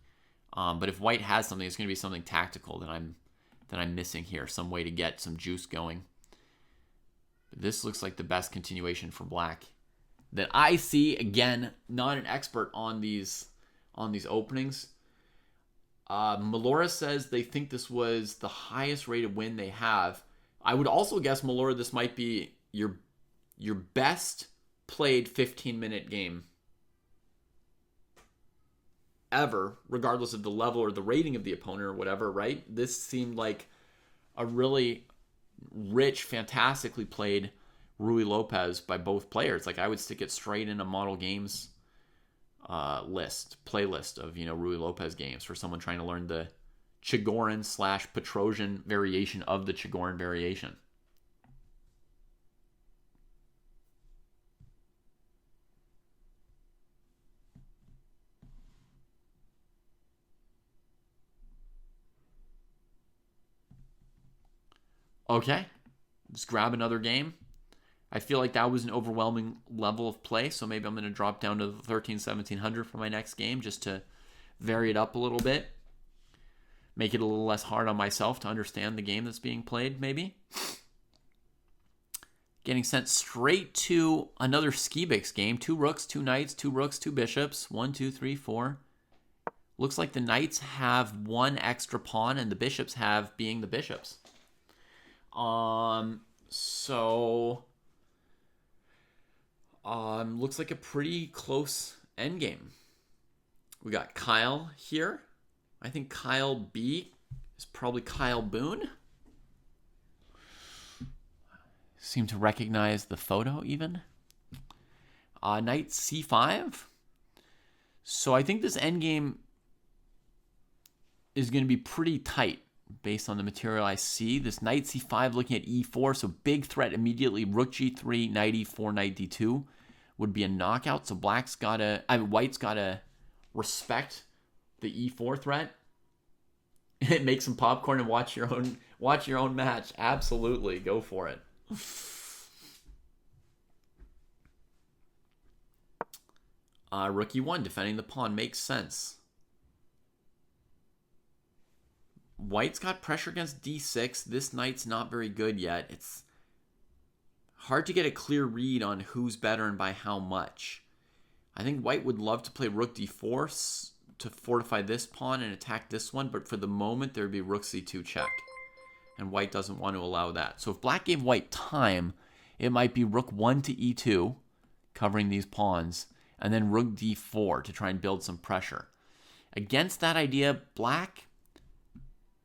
S1: But if white has something, it's going to be something tactical that I'm missing here, some way to get some juice going. This looks like the best continuation for black that I see. Again, not an expert on these openings. Melora says they think this was the highest rated win they have. I would also guess, Melora, this might be your best played 15-minute game ever, regardless of the level or the rating of the opponent or whatever, right? This seemed like a really rich, fantastically played Ruy Lopez by both players. Like, I would stick it straight in a model games playlist of, Ruy Lopez games for someone trying to learn the Chigorin/Petrosian variation of the Chigorin variation. Okay, let's grab another game. I feel like that was an overwhelming level of play, so maybe I'm going to drop down to 1700 for my next game just to vary it up a little bit. Make it a little less hard on myself to understand the game that's being played, maybe. Getting sent straight to another Skibix game. 2 rooks, 2 knights, 2 rooks, 2 bishops. 1, 2, 3, 4. Looks like the knights have 1 extra pawn and the bishops have being the bishops. Looks like a pretty close endgame. We got Kyle here. I think Kyle B is probably Kyle Boone. Seem to recognize the photo even. Knight C5. So I think this endgame is going to be pretty tight based on the material I see. This Knight C5 looking at E4, so big threat immediately. Rook G3, Knight E4, Knight D2 would be a knockout. So white's gotta respect the E4 threat. Make some popcorn and watch your own match. Absolutely, go for it. Rook E1 defending the pawn makes sense. White's got pressure against D6. This knight's not very good yet. It's hard to get a clear read on who's better and by how much. I think white would love to play rook D4 to fortify this pawn and attack this one, but for the moment there would be rook C2 check. And white doesn't want to allow that. So if black gave white time, it might be rook 1 to E2, covering these pawns, and then rook D4 to try and build some pressure. Against that idea, black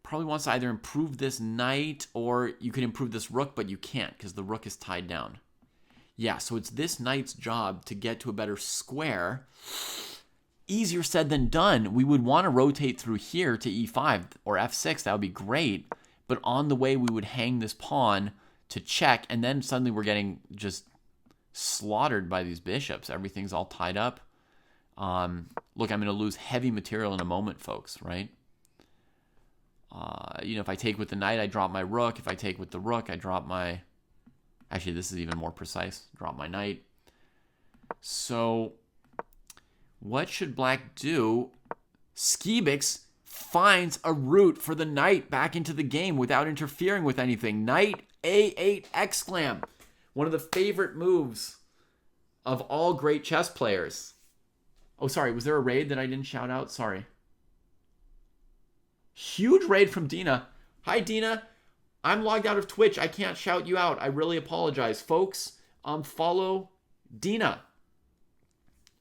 S1: probably wants to either improve this knight or you could improve this rook, but you can't because the rook is tied down. Yeah, so it's this knight's job to get to a better square. Easier said than done. We would want to rotate through here to E5 or F6. That would be great. But on the way, we would hang this pawn to check, and then suddenly we're getting just slaughtered by these bishops. Everything's all tied up. Look, I'm going to lose heavy material in a moment, folks, right? If I take with the knight, I drop my rook. If I take with the rook, I drop my... Actually, this is even more precise. Drop my knight. So, what should black do? Skibix finds a route for the knight back into the game without interfering with anything. Knight A8 exclam. One of the favorite moves of all great chess players. Oh, sorry. Was there a raid that I didn't shout out? Sorry. Huge raid from Dina. Hi, Dina. I'm logged out of Twitch. I can't shout you out. I really apologize. Folks, follow Dina.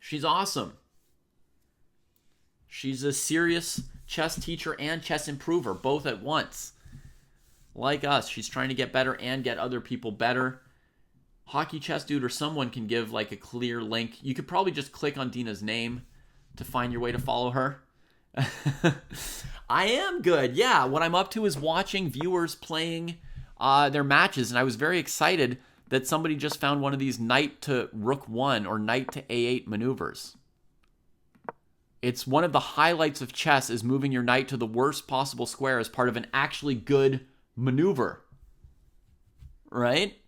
S1: She's awesome. She's a serious chess teacher and chess improver, both at once. Like us, she's trying to get better and get other people better. Hockey Chess Dude or someone can give like a clear link. You could probably just click on Dina's name to find your way to follow her. I am good. Yeah, what I'm up to is watching viewers playing their matches, and I was very excited that somebody just found one of these knight to rook 1 or knight to a8 maneuvers. It's one of the highlights of chess is moving your knight to the worst possible square as part of an actually good maneuver. Right?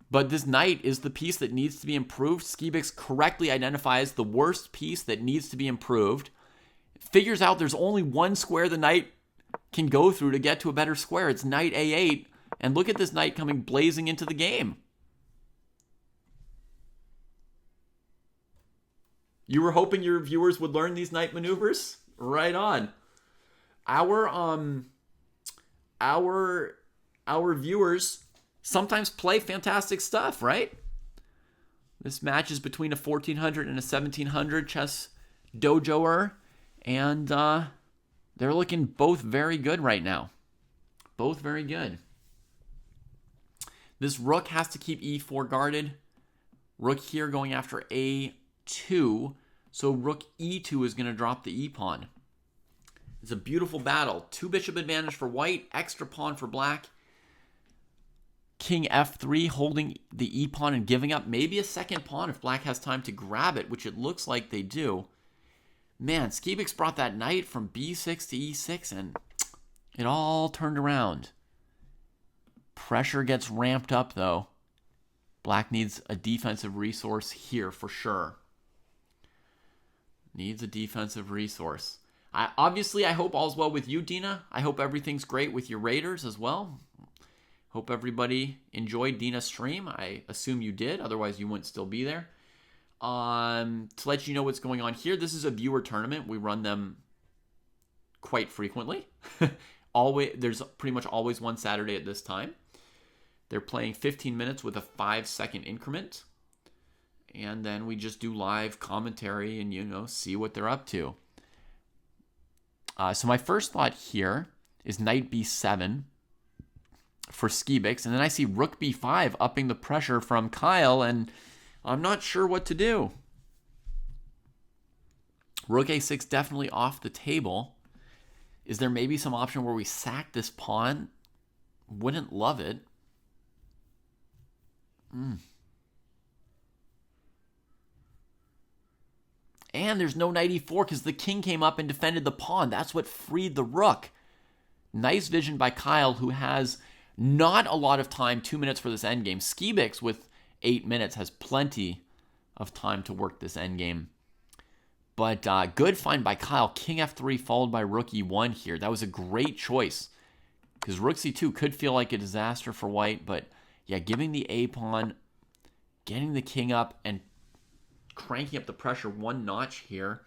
S1: But this knight is the piece that needs to be improved. Skibix correctly identifies the worst piece that needs to be improved. Figures out there's only one square the knight can go through to get to a better square. It's knight a8. And look at this knight coming blazing into the game. You were hoping your viewers would learn these knight maneuvers? Right on. Our viewers sometimes play fantastic stuff, right? This match is between a 1400 and a 1700 chess dojoer, and they're looking both very good right now. Both very good. This rook has to keep e4 guarded. Rook here going after a2, so rook e2 is going to drop the e-pawn. It's a beautiful battle. 2 bishop advantage for white, extra pawn for black. King f3 holding the e-pawn and giving up maybe a second pawn if black has time to grab it, which it looks like they do. Man, Skibix brought that knight from b6 to e6, and it all turned around. Pressure gets ramped up, though. Black needs a defensive resource here for sure. Needs a defensive resource. Obviously, I hope all's well with you, Dina. I hope everything's great with your Raiders as well. Hope everybody enjoyed Dina's stream. I assume you did, otherwise you wouldn't still be there. To let you know what's going on here, this is a viewer tournament. We run them quite frequently. There's pretty much always one Saturday at this time. They're playing 15 minutes with a 5-second increment. And then we just do live commentary and, see what they're up to. So my first thought here is knight b7 for Skibix. And then I see rook b5 upping the pressure from Kyle, and I'm not sure what to do. Rook a6 definitely off the table. Is there maybe some option where we sack this pawn? Wouldn't love it. And there's no knight e4 because the king came up and defended the pawn. That's what freed the rook. Nice vision by Kyle, who has not a lot of time, 2 minutes for this endgame. Skibix with 8 minutes has plenty of time to work this endgame. But good find by Kyle. King f3 followed by rook e1 here. That was a great choice because rook c2 could feel like a disaster for white. But yeah, giving the a-pawn, getting the king up, and cranking up the pressure one notch here.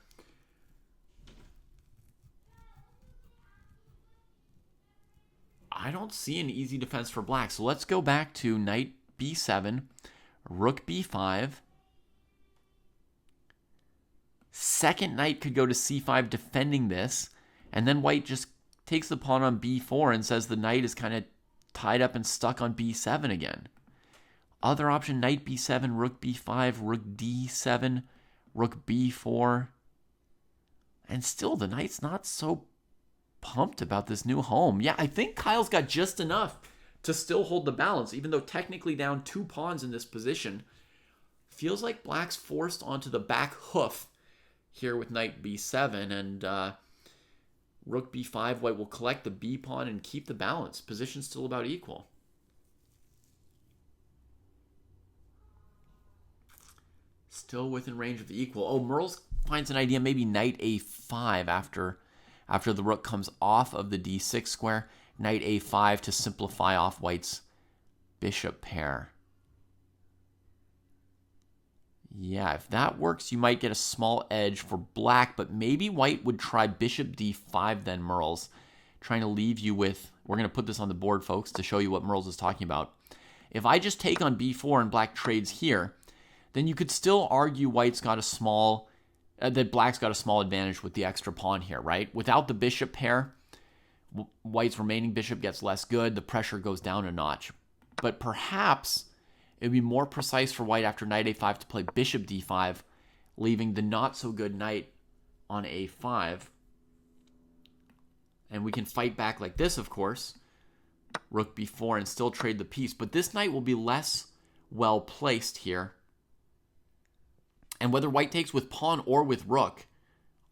S1: I don't see an easy defense for black. So let's go back to knight b7, rook b5. Second knight could go to c5 defending this. And then white just takes the pawn on b4 and says the knight is kind of tied up and stuck on b7 again. Other option, knight b7, rook b5, rook d7, rook b4. And still, the knight's not so pumped about this new home. Yeah, I think Kyle's got just enough to still hold the balance, even though technically down 2 pawns in this position. Feels like black's forced onto the back hoof here with knight b7, and rook b5, white will collect the b pawn and keep the balance. Position's still about equal. Still within range of the equal. Oh, Merles finds an idea, maybe knight a5 after the rook comes off of the d6 square. Knight a5 to simplify off white's bishop pair. Yeah, if that works, you might get a small edge for black, but maybe white would try bishop d5 then, Merles. Trying to leave you with, we're going to put this on the board, folks, to show you what Merles is talking about. If I just take on b4 and black trades here, then you could still argue white's got a small, that black's got a small advantage with the extra pawn here, right? Without the bishop pair, white's remaining bishop gets less good. The pressure goes down a notch. But perhaps It would be more precise for white after knight a5 to play bishop d5, leaving the not-so-good knight on a5. And we can fight back like this, of course. Rook b4 and still trade the piece. But this knight will be less well placed here. And whether white takes with pawn or with rook,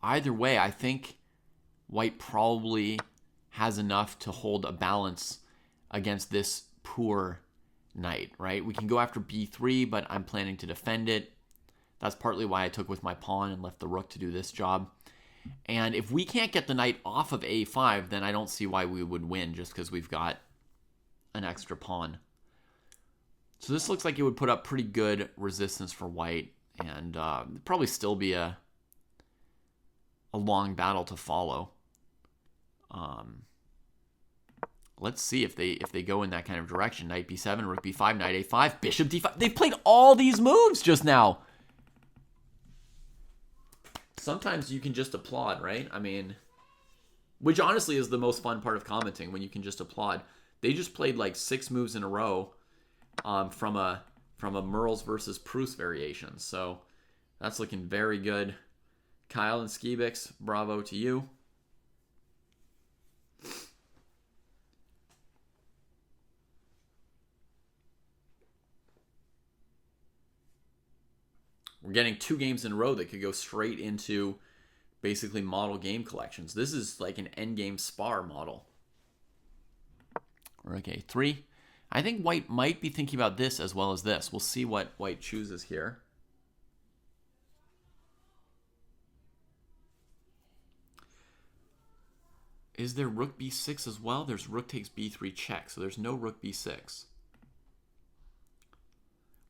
S1: either way, I think white probably has enough to hold a balance against this poor knight, right? We can go after b3, but I'm planning to defend it. That's partly why I took with my pawn and left the rook to do this job. And if we can't get the knight off of a5, then I don't see why we would win just because we've got an extra pawn. So this looks like it would put up pretty good resistance for white, and probably still be a long battle to follow. Let's see if they go in that kind of direction. Knight b7, rook b5, knight a5, bishop d5. They've played all these moves just now. Sometimes you can just applaud, right? I mean, which honestly is the most fun part of commenting, when you can just applaud. They just played like 6 moves in a row from a Merles versus Pruess variation. So that's looking very good. Kyle and Skibix, bravo to you. We're getting 2 games in a row that could go straight into basically model game collections. This is like an endgame spar model. Rook a3. I think white might be thinking about this as well as this. We'll see what white chooses here. Is there rook b6 as well? There's rook takes b3 check, so there's no rook b6.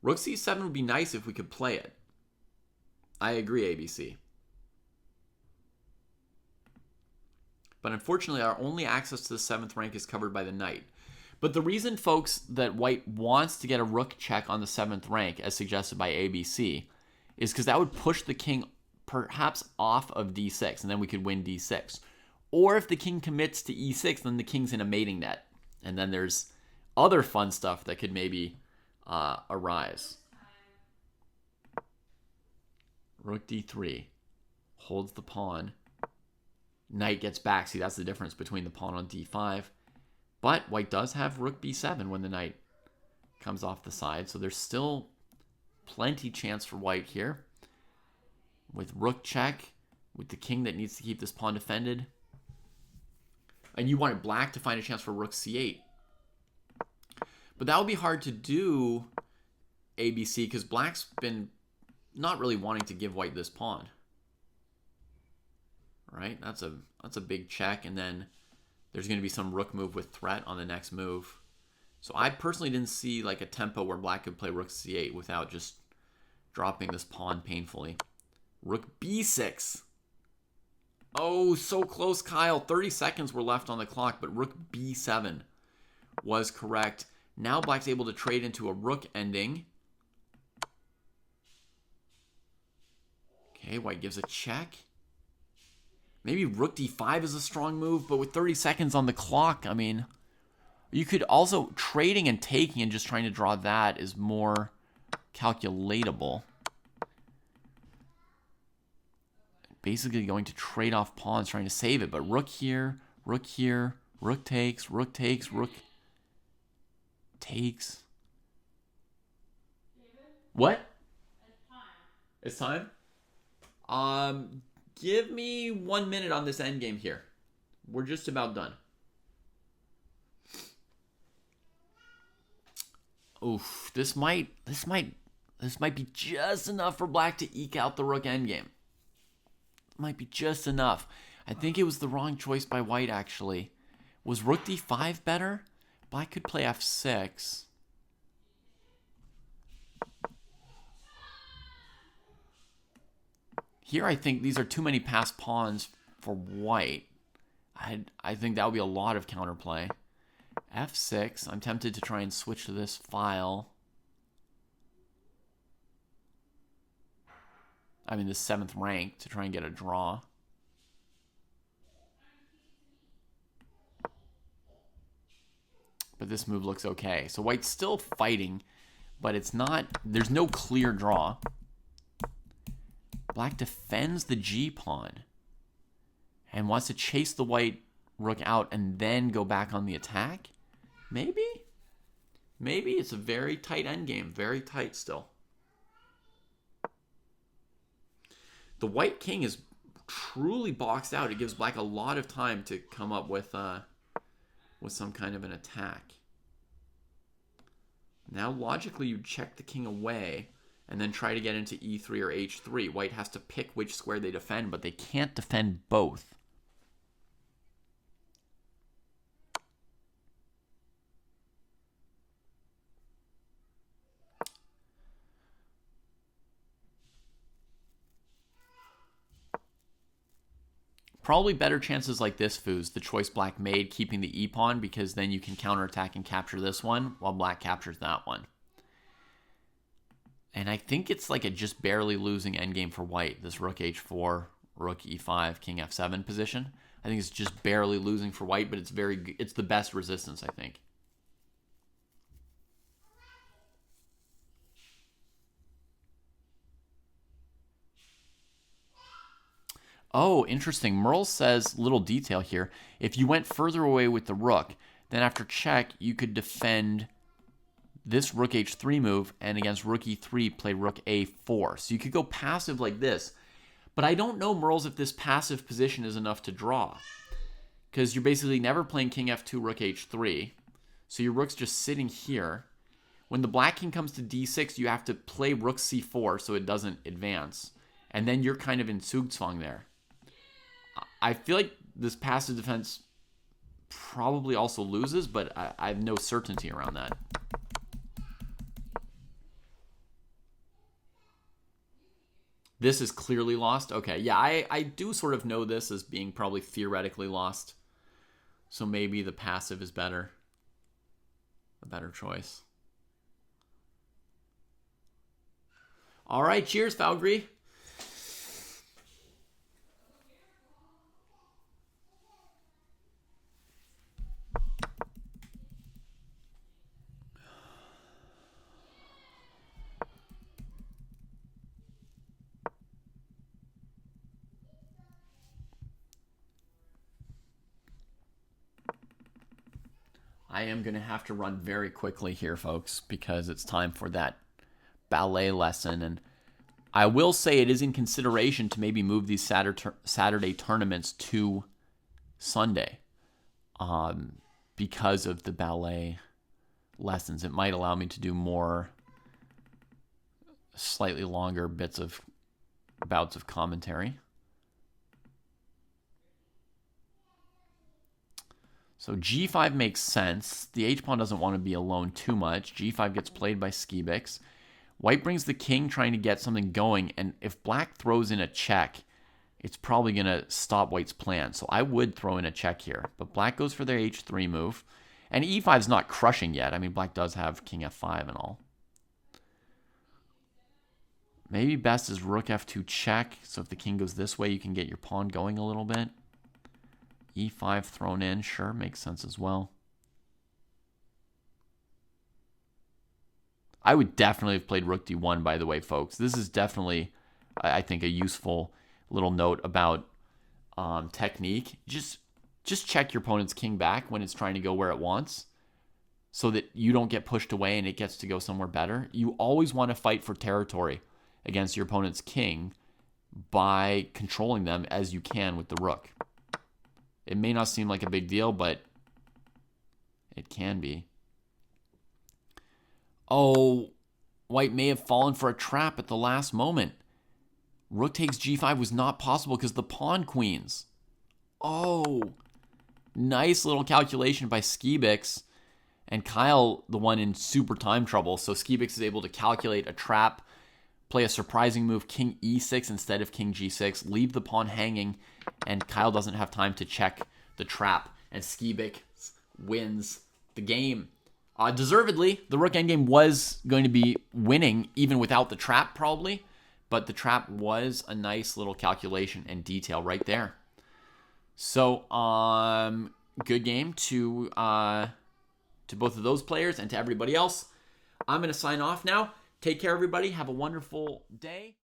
S1: Rook c7 would be nice if we could play it. I agree, ABC. But unfortunately, our only access to the 7th rank is covered by the knight. But the reason, folks, that white wants to get a rook check on the 7th rank, as suggested by ABC, is because that would push the king perhaps off of d6, and then we could win d6. Or if the king commits to e6, then the king's in a mating net. And then there's other fun stuff that could maybe arise. Rook d3 holds the pawn. Knight gets back. See, that's the difference between the pawn on d5. But white does have rook b7 when the knight comes off the side. So there's still plenty chance for white here. With rook check, with the king that needs to keep this pawn defended. And you wanted black to find a chance for rook c8. But that would be hard to do, ABC, because black's been not really wanting to give white this pawn. Right? That's a big check, and then there's going to be some rook move with threat on the next move. So I personally didn't see like a tempo where black could play rook c8 without just dropping this pawn painfully. Rook b6. Oh, so close, Kyle. 30 seconds were left on the clock, but rook b7 was correct. Now black's able to trade into a rook ending. Okay, white gives a check. Maybe rook d5 is a strong move, but with 30 seconds on the clock, I mean, you could also, trading and taking and just trying to draw that is more calculatable. Basically going to trade off pawns, trying to save it, but rook here, rook takes, rook takes, rook takes. What? It's time? Give me 1 minute on this endgame here. We're just about done. Oof, this might be just enough for black to eke out the rook endgame. Might be just enough. I think it was the wrong choice by white, actually. Was rook d5 better? Black could play f6. Here, I think these are too many passed pawns for white. I think that would be a lot of counterplay. f6. I'm tempted to try and switch to this file. I mean, the 7th rank to try and get a draw. But this move looks okay. So white's still fighting, but it's not, there's no clear draw. Black defends the G pawn and wants to chase the white rook out and then go back on the attack. Maybe? Maybe it's a very tight endgame. Very tight still. The white king is truly boxed out. It gives black a lot of time to come up with some kind of an attack. Now, logically, you check the king away and then try to get into e3 or h3. White has to pick which square they defend, but they can't defend both. Probably better chances like this, Foos, the choice black made, keeping the e-pawn, because then you can counterattack and capture this one while black captures that one. And I think it's like a just barely losing endgame for white, this rook h4, rook e5, king f7 position. I think it's just barely losing for white, but it's the best resistance, I think. Oh, interesting. Merle says, little detail here, if you went further away with the rook, then after check, you could defend this rook h3 move, and against rook e3, play rook a4. So you could go passive like this. But I don't know, Merles, if this passive position is enough to draw. Because you're basically never playing king f2, rook h3. So your rook's just sitting here. When the black king comes to d6, you have to play rook c4 so it doesn't advance. And then you're kind of in Zugzwang there. I feel like this passive defense probably also loses, but I have no certainty around that. This is clearly lost? Okay, yeah, I do sort of know this as being probably theoretically lost. So maybe the passive is better. A better choice. All right, cheers, Valgry. I am going to have to run very quickly here, folks, because it's time for that ballet lesson. And I will say it is in consideration to maybe move these Saturday tournaments to Sunday because of the ballet lessons. It might allow me to do more slightly longer bouts of commentary. So g5 makes sense. The h-pawn doesn't want to be alone too much. g5 gets played by Skibix. White brings the king trying to get something going, and if black throws in a check, it's probably going to stop white's plan. So I would throw in a check here. But black goes for their h3 move. And e5 is not crushing yet. I mean, black does have king f5 and all. Maybe best is rook f2 check. So if the king goes this way, you can get your pawn going a little bit. e5 thrown in, sure, makes sense as well. I would definitely have played rook d1, by the way, folks. This is definitely, I think, a useful little note about technique. Just check your opponent's king back when it's trying to go where it wants so that you don't get pushed away and it gets to go somewhere better. You always want to fight for territory against your opponent's king by controlling them as you can with the rook. It may not seem like a big deal, but it can be. Oh, white may have fallen for a trap at the last moment. Rook takes g5 was not possible because the pawn queens. Oh, nice little calculation by Skibix. And Kyle, the one in super time trouble. So Skibix is able to calculate a trap, play a surprising move, king e6 instead of king g6, leave the pawn hanging, and Kyle doesn't have time to check the trap. And Skibix wins the game. Deservedly, the rook endgame was going to be winning even without the trap probably, but the trap was a nice little calculation and detail right there. So, good game to both of those players and to everybody else. I'm going to sign off now. Take care, everybody. Have a wonderful day.